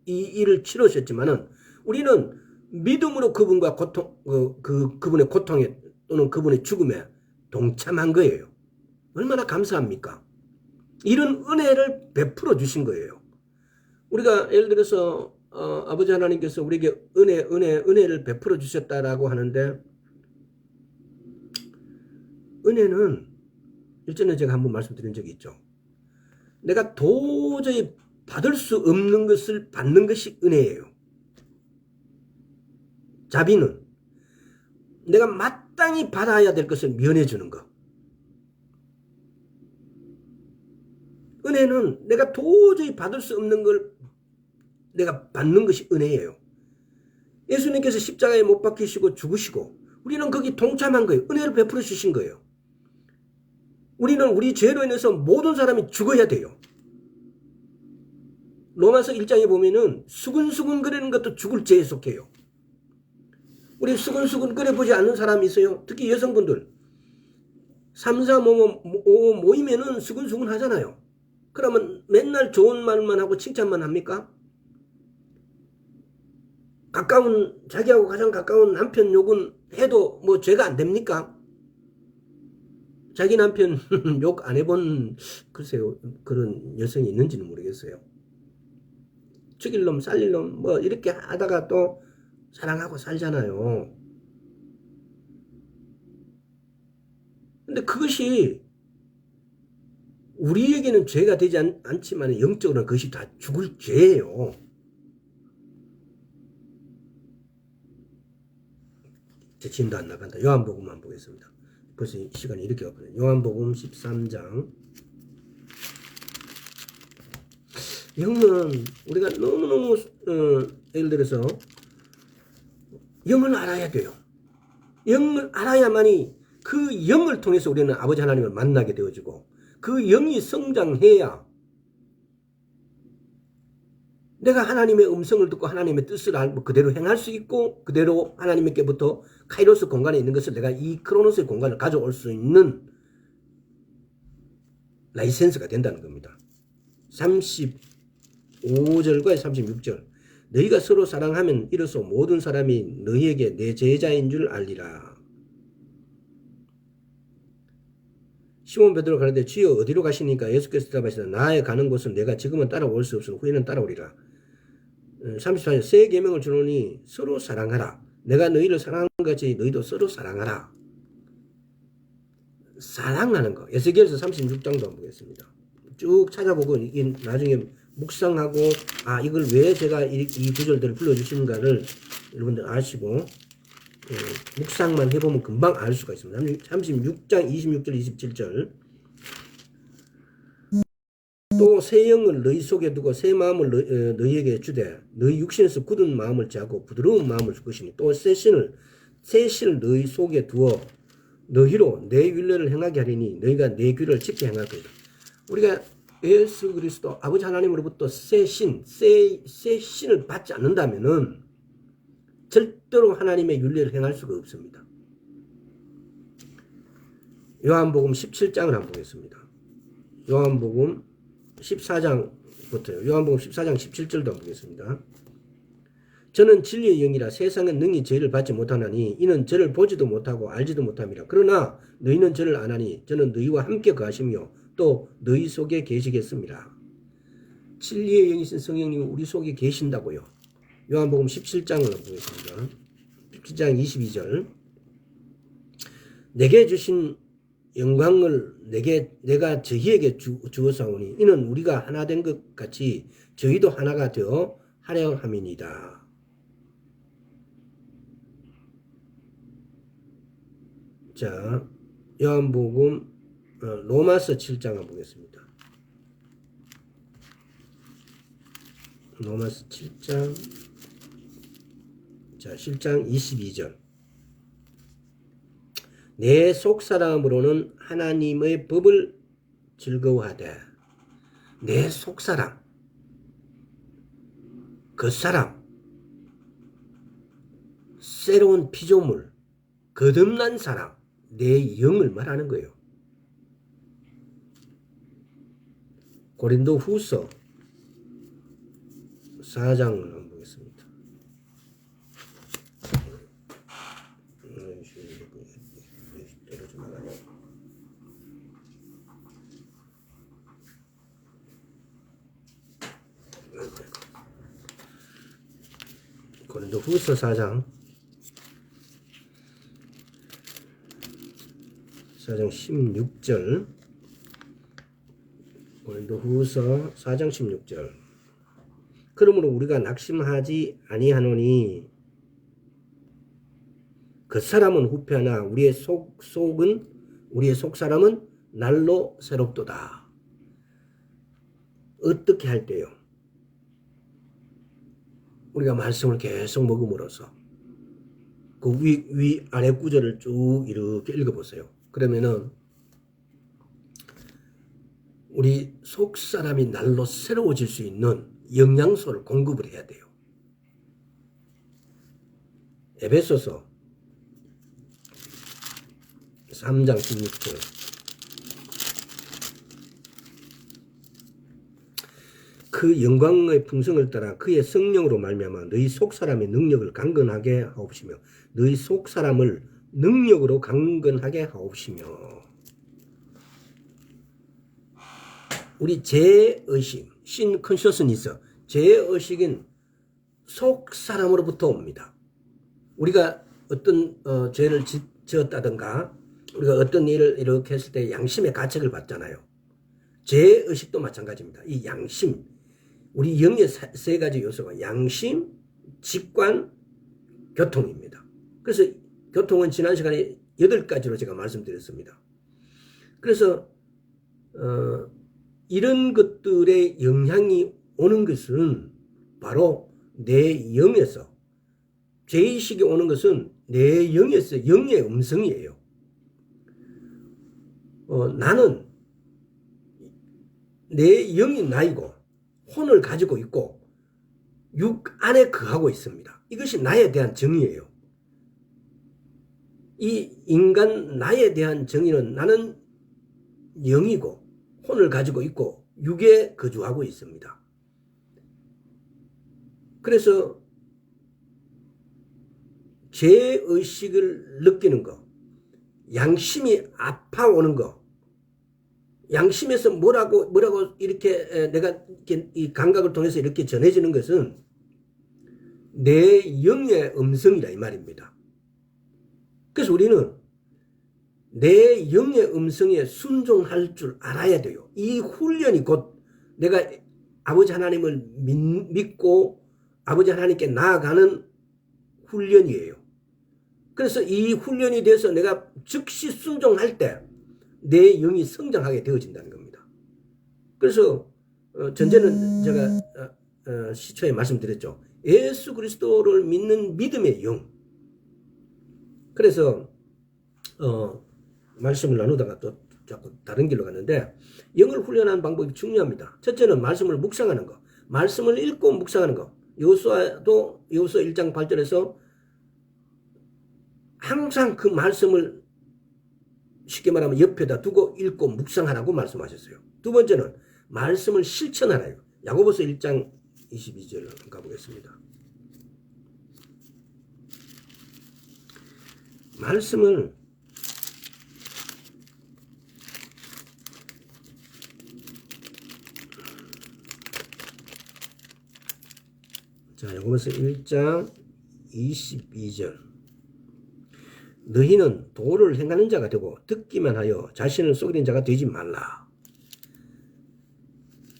[SPEAKER 1] 이 일을 치르셨지만은 우리는 믿음으로 그분과 그분의 고통에 또는 그분의 죽음에 동참한 거예요. 얼마나 감사합니까? 이런 은혜를 베풀어 주신 거예요. 우리가 예를 들어서 아버지 하나님께서 우리에게 은혜를 베풀어 주셨다라고 하는데, 은혜는 일전에 제가 한번 말씀드린 적이 있죠. 내가 도저히 받을 수 없는 것을 받는 것이 은혜예요. 자비는 내가 마땅히 받아야 될 것을 면해 주는 것. 은혜는 내가 도저히 받을 수 없는 걸 내가 받는 것이 은혜예요. 예수님께서 십자가에 못 박히시고 죽으시고 우리는 거기 동참한 거예요. 은혜를 베풀어 주신 거예요. 우리는 우리 죄로 인해서 모든 사람이 죽어야 돼요. 로마서 1장에 보면은 수근수근 거리는 것도 죽을 죄에 속해요. 우리 수근수근 거려보지 않는 사람이 있어요. 특히 여성분들 3, 4, 5 모이면은 수근수근 하잖아요. 그러면 맨날 좋은 말만 하고 칭찬만 합니까? 자기하고 가장 가까운 남편 욕은 해도 뭐 죄가 안 됩니까? 자기 남편 욕 안 해본, 글쎄요, 그런 여성이 있는지는 모르겠어요. 죽일 놈, 살릴 놈, 뭐, 이렇게 하다가 또 사랑하고 살잖아요. 근데 그것이 우리에게는 죄가 되지 않지만 영적으로는 그것이 다 죽을 죄예요. 제 진도 안 나간다. 요한복음만 보겠습니다. 벌써 시간이 이렇게 왔거든요. 요한복음 13장. 영은 우리가 너무너무 예를 들어서 영을 알아야 돼요. 영을 알아야만이 그 영을 통해서 우리는 아버지 하나님을 만나게 되어지고 그 영이 성장해야 내가 하나님의 음성을 듣고 하나님의 뜻을 알고 그대로 행할 수 있고 그대로 하나님께부터 카이로스 공간에 있는 것을 내가 이 크로노스의 공간을 가져올 수 있는 라이센스가 된다는 겁니다. 35절과 36절. 너희가 서로 사랑하면 이로써 모든 사람이 너희에게 내 제자인 줄 알리라. 시몬 베드로가 가는데 주여 어디로 가시니까? 예수께서 대답하시되 나의 가는 곳은 내가 지금은 따라올 수 없으나 후에는 따라오리라. 34절. 새 계명을 주노니 서로 사랑하라. 내가 너희를 사랑한 것 같이 너희도 서로 사랑하라. 사랑하는 거. 에스겔서 36장도 한번 보겠습니다. 쭉 찾아보고 나중에 묵상하고 이걸 왜 제가 이 구절들을 불러주시는가를 여러분들 아시고 묵상만 해보면 금방 알 수가 있습니다. 36장 26절 27절. 또 새 영을 너희 속에 두고 새 마음을 너희에게 주되 너희 육신에서 굳은 마음을 제하고 부드러운 마음을 줄 것이니 또 새 신을 너희 속에 두어 너희로 내 율례를 행하게 하리니 너희가 내 규를 지켜 행할 것이다. 우리가 예수 그리스도 아버지 하나님으로부터 새 신을 받지 않는다면은 절대로 하나님의 율례를 행할 수가 없습니다. 요한복음 17장을 한번 보겠습니다. 요한복음 14장부터요. 요한복음 14장 17절도 한번 보겠습니다. 저는 진리의 영이라 세상은 능히 저희를 받지 못하나니 이는 저를 보지도 못하고 알지도 못함이라. 그러나 너희는 저를 아나니 저는 너희와 함께 거하시며 또 너희 속에 계시겠습니다. 진리의 영이신 성령님이 우리 속에 계신다고요. 요한복음 17장을 보겠습니다. 17장 22절. 내게 주신 영광을 내가 저희에게 주었사오니 이는 우리가 하나 된 것 같이 저희도 하나가 되어 하려 함이니이다. 자, 요한복음 로마서 7장을 보겠습니다. 로마서 7장. 자, 7장 22절. 내 속사람으로는 하나님의 법을 즐거워하되 내 속사람, 겉사람, 새로운 피조물, 거듭난 사람, 내 영을 말하는 거예요. 고린도 후서 4장을 한번 보겠습니다. 고린도후서 4장 16절. 고린도후서 4장 16절. 그러므로 우리가 낙심하지 아니하노니 그 사람은 후패하나 우리의 속 사람은 날로 새롭도다. 어떻게 할 때요? 우리가 말씀을 계속 먹음으로써 그 위 아래 구절을 쭉 이렇게 읽어보세요. 그러면은 우리 속 사람이 날로 새로워질 수 있는 영양소를 공급을 해야 돼요. 에베소서 3장 16절. 그 영광의 풍성을 따라 그의 성령으로 말미암아 너희 속 사람의 능력을 강건하게 하옵시며 너희 속 사람을 능력으로 강건하게 하옵시며. 우리 죄의식, 신 컨셔스니스, 죄의식은 속 사람으로부터 옵니다. 우리가 어떤 죄를 지었다든가 우리가 어떤 일을 이렇게 했을 때 양심의 가책을 받잖아요. 죄의식도 마찬가지입니다. 이 양심, 우리 영의 세 가지 요소가 양심, 직관, 교통입니다. 그래서 교통은 지난 시간에 8가지로 제가 말씀드렸습니다. 그래서 이런 것들의 영향이 오는 것은 바로 내 영에서, 죄의식이 오는 것은 내 영에서 영의 음성이에요. 나는 내 영이 나이고 혼을 가지고 있고 육 안에 거하고 있습니다. 이것이 나에 대한 정의예요. 이 인간 나에 대한 정의는 나는 영이고 혼을 가지고 있고 육에 거주하고 있습니다. 그래서 죄의식을 느끼는 것, 양심이 아파오는 것, 양심에서 뭐라고 이렇게 내가 이 감각을 통해서 이렇게 전해지는 것은 내 영의 음성이라 이 말입니다. 그래서 우리는 내 영의 음성에 순종할 줄 알아야 돼요. 이 훈련이 곧 내가 아버지 하나님을 믿고 아버지 하나님께 나아가는 훈련이에요. 그래서 이 훈련이 돼서 내가 즉시 순종할 때 내 영이 성장하게 되어진다는 겁니다. 그래서 전제는 제가 시초에 말씀드렸죠. 예수 그리스도를 믿는 믿음의 영. 그래서 말씀을 나누다가 또 자꾸 다른 길로 갔는데 영을 훈련하는 방법이 중요합니다. 첫째는 말씀을 묵상하는 거. 말씀을 읽고 묵상하는 거. 여호수아도 여호수아 1장 8절에서 항상 그 말씀을 쉽게 말하면 옆에다 두고 읽고 묵상하라고 말씀하셨어요. 두 번째는 말씀을 실천하라요. 야고보서 1장 22절 한번 가보겠습니다. 말씀을 야고보서 1장 22절. 너희는 도를 행하는 자가 되고 듣기만 하여 자신을 속이는 자가 되지 말라.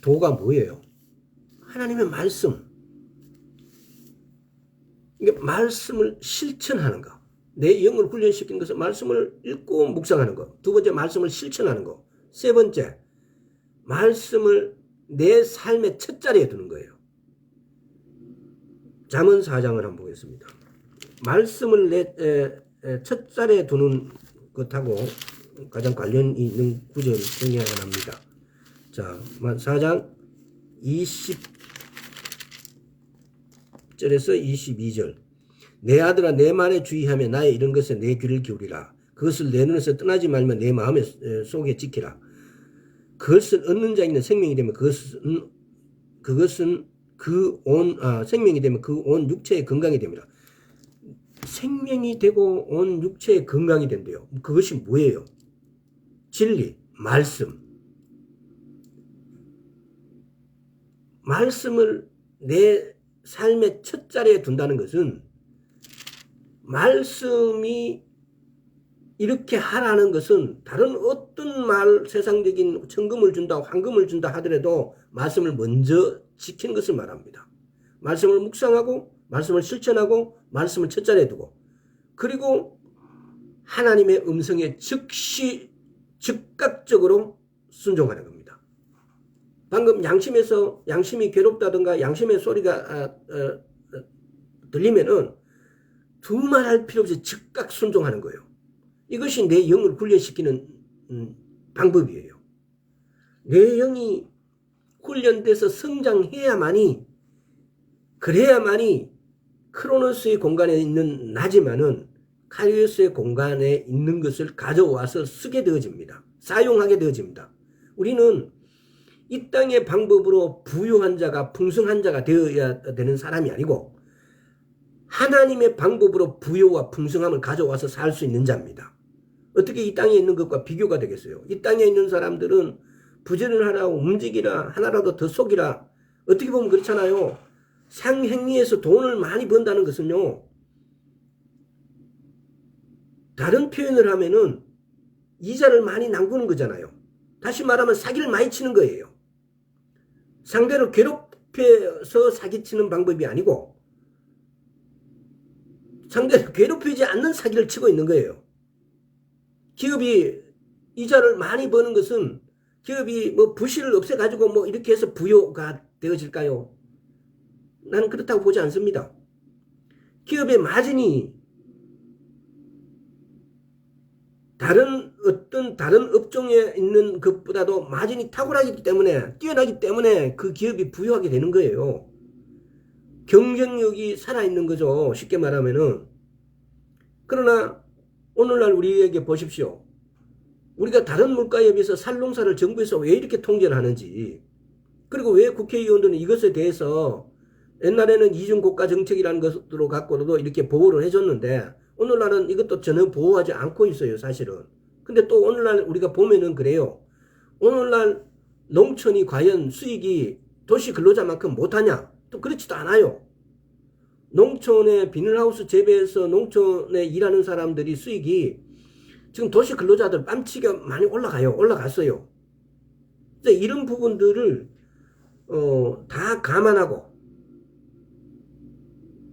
[SPEAKER 1] 도가 뭐예요? 하나님의 말씀. 이게 말씀을 실천하는 거. 내 영을 훈련시키는 것은 말씀을 읽고 묵상하는 거. 두 번째, 말씀을 실천하는 거. 세 번째, 말씀을 내 삶의 첫 자리에 두는 거예요. 잠언 4장을 한번 보겠습니다. 말씀을 내 첫 자리에 두는 것하고 가장 관련 있는 구절을 정리하고 합니다. 자, 4장 20절에서 22절. 내 아들아 내 말에 주의하며 나의 이런 것에 내 귀를 기울이라. 그것을 내 눈에서 떠나지 말며 내 마음의 속에 지키라. 그것을 얻는 자에게는 생명이 되면 생명이 되면 그 온 육체의 건강이 됩니다. 생명이 되고 온 육체의 건강이 된대요. 그것이 뭐예요? 진리, 말씀. 말씀을 내 삶의 첫 자리에 둔다는 것은 말씀이 이렇게 하라는 것은 다른 어떤 세상적인 천금을 준다, 황금을 준다 하더라도 말씀을 먼저 지키는 것을 말합니다. 말씀을 묵상하고 말씀을 실천하고 말씀을 첫 자리에 두고 그리고 하나님의 음성에 즉각적으로 순종하는 겁니다. 방금 양심이 괴롭다든가 양심의 소리가 들리면은 두말할 필요 없이 즉각 순종하는 거예요. 이것이 내 영을 훈련시키는 방법이에요. 내 영이 훈련돼서 성장해야만이 그래야만이 크로노스의 공간에 있는 나지만은 카리오스의 공간에 있는 것을 가져와서 쓰게 되어집니다. 사용하게 되어집니다. 우리는 이 땅의 방법으로 부유한 자가 풍성한 자가 되어야 되는 사람이 아니고 하나님의 방법으로 부유와 풍성함을 가져와서 살 수 있는 자입니다. 어떻게 이 땅에 있는 것과 비교가 되겠어요? 이 땅에 있는 사람들은 부전을 하라, 움직이라, 하나라도 더 속이라. 어떻게 보면 그렇잖아요. 상행위에서 돈을 많이 번다는 것은요. 다른 표현을 하면은 이자를 많이 남기는 거잖아요. 다시 말하면 사기를 많이 치는 거예요. 상대를 괴롭혀서 사기치는 방법이 아니고 상대를 괴롭히지 않는 사기를 치고 있는 거예요. 기업이 이자를 많이 버는 것은 기업이 뭐 부실을 없애가지고 뭐 이렇게 해서 부유가 되어질까요? 나는 그렇다고 보지 않습니다. 기업의 마진이 다른 업종에 있는 것보다도 마진이 탁월하기 때문에 뛰어나기 때문에 그 기업이 부유하게 되는 거예요. 경쟁력이 살아있는 거죠. 쉽게 말하면은. 그러나 오늘날 우리에게 보십시오. 우리가 다른 물가에 비해서 쌀농사를 정부에서 왜 이렇게 통제를 하는지 그리고 왜 국회의원들은 이것에 대해서 옛날에는 이중국가 정책이라는 것으로 갖고도 이렇게 보호를 해줬는데 오늘날은 이것도 전혀 보호하지 않고 있어요. 사실은. 근데 또 오늘날 우리가 보면은 그래요. 오늘날 농촌이 과연 수익이 도시 근로자만큼 못하냐? 또 그렇지도 않아요. 농촌에 비닐하우스 재배해서 농촌에 일하는 사람들이 수익이 지금 도시 근로자들 뺨치기가 많이 올라갔어요. 이런 부분들을 다 감안하고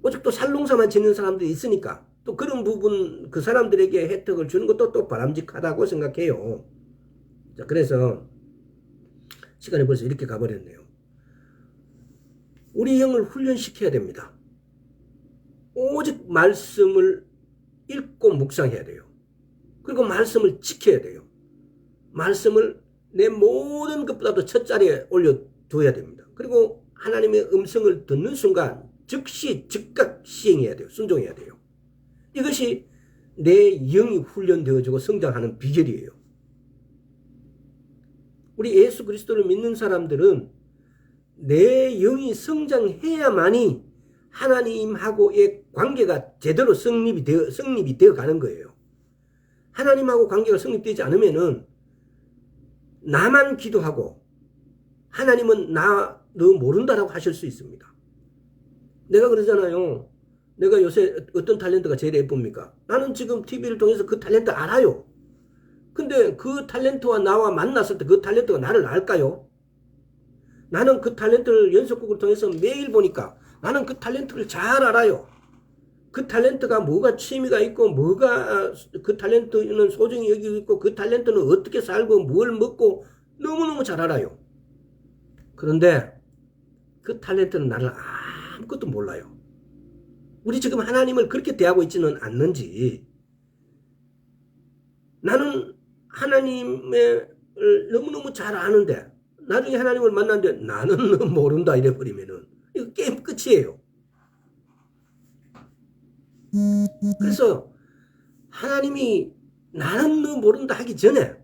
[SPEAKER 1] 오직 또 쌀농사만 짓는 사람들이 있으니까 또 그런 부분 그 사람들에게 혜택을 주는 것도 또 바람직하다고 생각해요. 자, 그래서 시간이 벌써 이렇게 가버렸네요. 우리 영을 훈련시켜야 됩니다. 오직 말씀을 읽고 묵상해야 돼요. 그리고 말씀을 지켜야 돼요. 말씀을 내 모든 것보다도 첫 자리에 올려둬야 됩니다. 그리고 하나님의 음성을 듣는 순간 즉시 즉각 시행해야 돼요. 순종해야 돼요. 이것이 내 영이 훈련되어지고 성장하는 비결이에요. 우리 예수 그리스도를 믿는 사람들은 내 영이 성장해야만이 하나님하고의 관계가 제대로 성립이 되어 가는 거예요. 하나님하고 관계가 성립되지 않으면은 나만 기도하고 하나님은 너 모른다라고 하실 수 있습니다. 내가 그러잖아요. 내가 요새 어떤 탤런트가 제일 예쁩니까? 나는 지금 TV를 통해서 그 탤런트 알아요. 근데 그 탤런트와 나와 만났을 때 그 탤런트가 나를 알까요? 나는 그 탤런트를 연속극을 통해서 매일 보니까 나는 그 탤런트를 잘 알아요. 그 탤런트가 뭐가 취미가 있고 뭐가 그 탤런트는 소중히 여기고 있고 그 탤런트는 어떻게 살고 뭘 먹고 너무너무 잘 알아요. 그런데 그 탤런트는 나를 아무것도 몰라요. 우리 지금 하나님을 그렇게 대하고 있지는 않는지 나는 하나님을 너무너무 잘 아는데 나중에 하나님을 만났는데 나는 모른다 이래버리면은 이거 게임 끝이에요. 그래서 하나님이 나는 너 모른다 하기 전에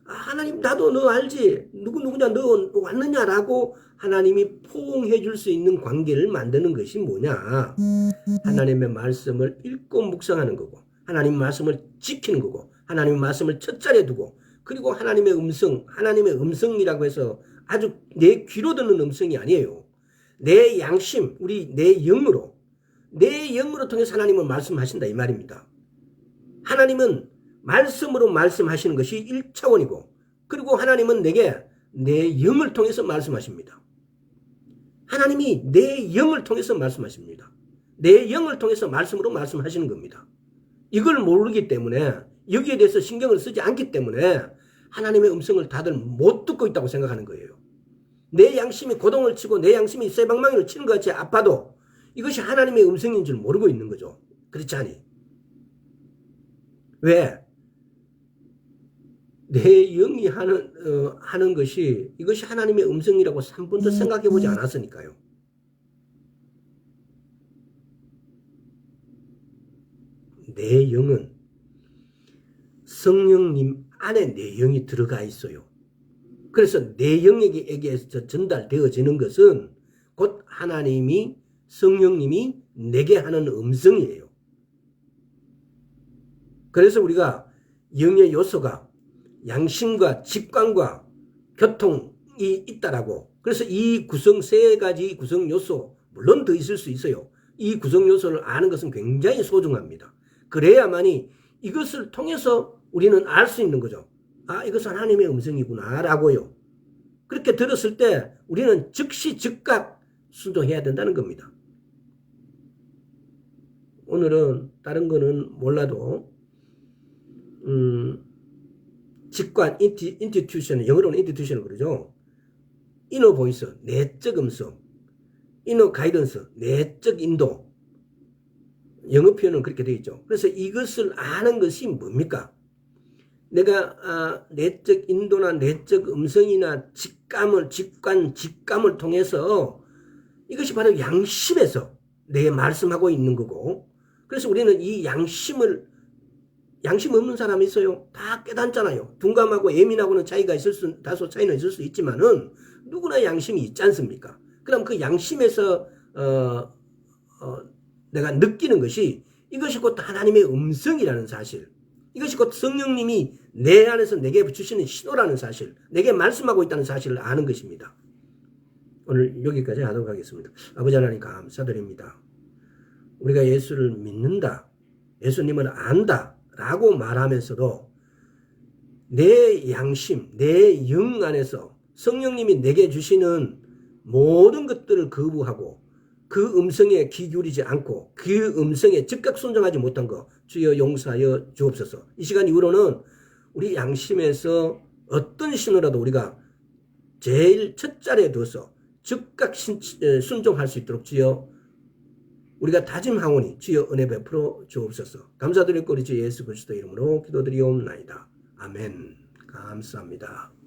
[SPEAKER 1] 하나님 나도 너 알지 누구냐 너 왔느냐라고 하나님이 포옹해 줄 수 있는 관계를 만드는 것이 뭐냐. 하나님의 말씀을 읽고 묵상하는 거고 하나님 말씀을 지키는 거고 하나님의 말씀을 첫 자리에 두고 그리고 하나님의 음성이라고 해서 아주 내 귀로 듣는 음성이 아니에요. 내 양심, 우리 내 영으로 통해서 하나님은 말씀하신다 이 말입니다. 하나님은 말씀으로 말씀하시는 것이 1차원이고 그리고 하나님은 내게 내 영을 통해서 말씀하십니다. 하나님이 내 영을 통해서 말씀하십니다. 내 영을 통해서 말씀으로 말씀하시는 겁니다. 이걸 모르기 때문에 여기에 대해서 신경을 쓰지 않기 때문에 하나님의 음성을 다들 못 듣고 있다고 생각하는 거예요. 내 양심이 고동을 치고 내 양심이 쇠방망이를 치는 것 같이 아파도 이것이 하나님의 음성인 줄 모르고 있는 거죠. 그렇지 않니? 왜? 내 영이 하는 것이 이것이 하나님의 음성이라고 3분도 생각해 보지 않았으니까요. 내 영은 성령님 안에 내 영이 들어가 있어요. 그래서 내 영에게서 전달되어지는 것은 곧 하나님이 성령님이 내게 하는 음성이에요. 그래서 우리가 영의 요소가 양심과 직관과 교통이 있다라고. 그래서 이 구성 세 가지 구성 요소 물론 더 있을 수 있어요. 이 구성 요소를 아는 것은 굉장히 소중합니다. 그래야만이 이것을 통해서 우리는 알 수 있는 거죠. 아, 이것은 하나님의 음성이구나 라고요. 그렇게 들었을 때 우리는 즉시 즉각 순종해야 된다는 겁니다. 오늘은 다른 거는 몰라도 직관, 인튜이션, 영어로는 인튜이션을 그러죠. 이너 보이스, 내적 음성, 이너 가이던스, 내적 인도. 영어 표현은 그렇게 되어 있죠. 그래서 이것을 아는 것이 뭡니까? 내가 내적 인도나 내적 음성이나 직감을 통해서 이것이 바로 양심에서 내 말씀하고 있는 거고, 그래서 우리는 이 양심 없는 사람이 있어요. 다 깨닫잖아요. 둔감하고 예민하고는 다소 차이는 있을 수 있지만은 누구나 양심이 있지 않습니까? 그럼 그 양심에서 내가 느끼는 것이 이것이 곧 하나님의 음성이라는 사실, 이것이 곧 성령님이 내 안에서 내게 주시는 신호라는 사실, 내게 말씀하고 있다는 사실을 아는 것입니다. 오늘 여기까지 하도록 하겠습니다. 아버지 하나님 감사드립니다. 우리가 예수를 믿는다, 예수님을 안다 라고 말하면서도 내 양심, 내 영 안에서 성령님이 내게 주시는 모든 것들을 거부하고 그 음성에 귀 기울이지 않고 그 음성에 즉각 순종하지 못한 거 주여 용서하여 주옵소서. 이 시간 이후로는 우리 양심에서 어떤 신호라도 우리가 제일 첫 자리에 둬서 즉각 순종할 수 있도록 주여 우리가 다짐하오니 주여 은혜 베풀어 주옵소서. 감사드릴 우리 주 예수 그리스도 이름으로 기도드리옵나이다. 아멘. 감사합니다.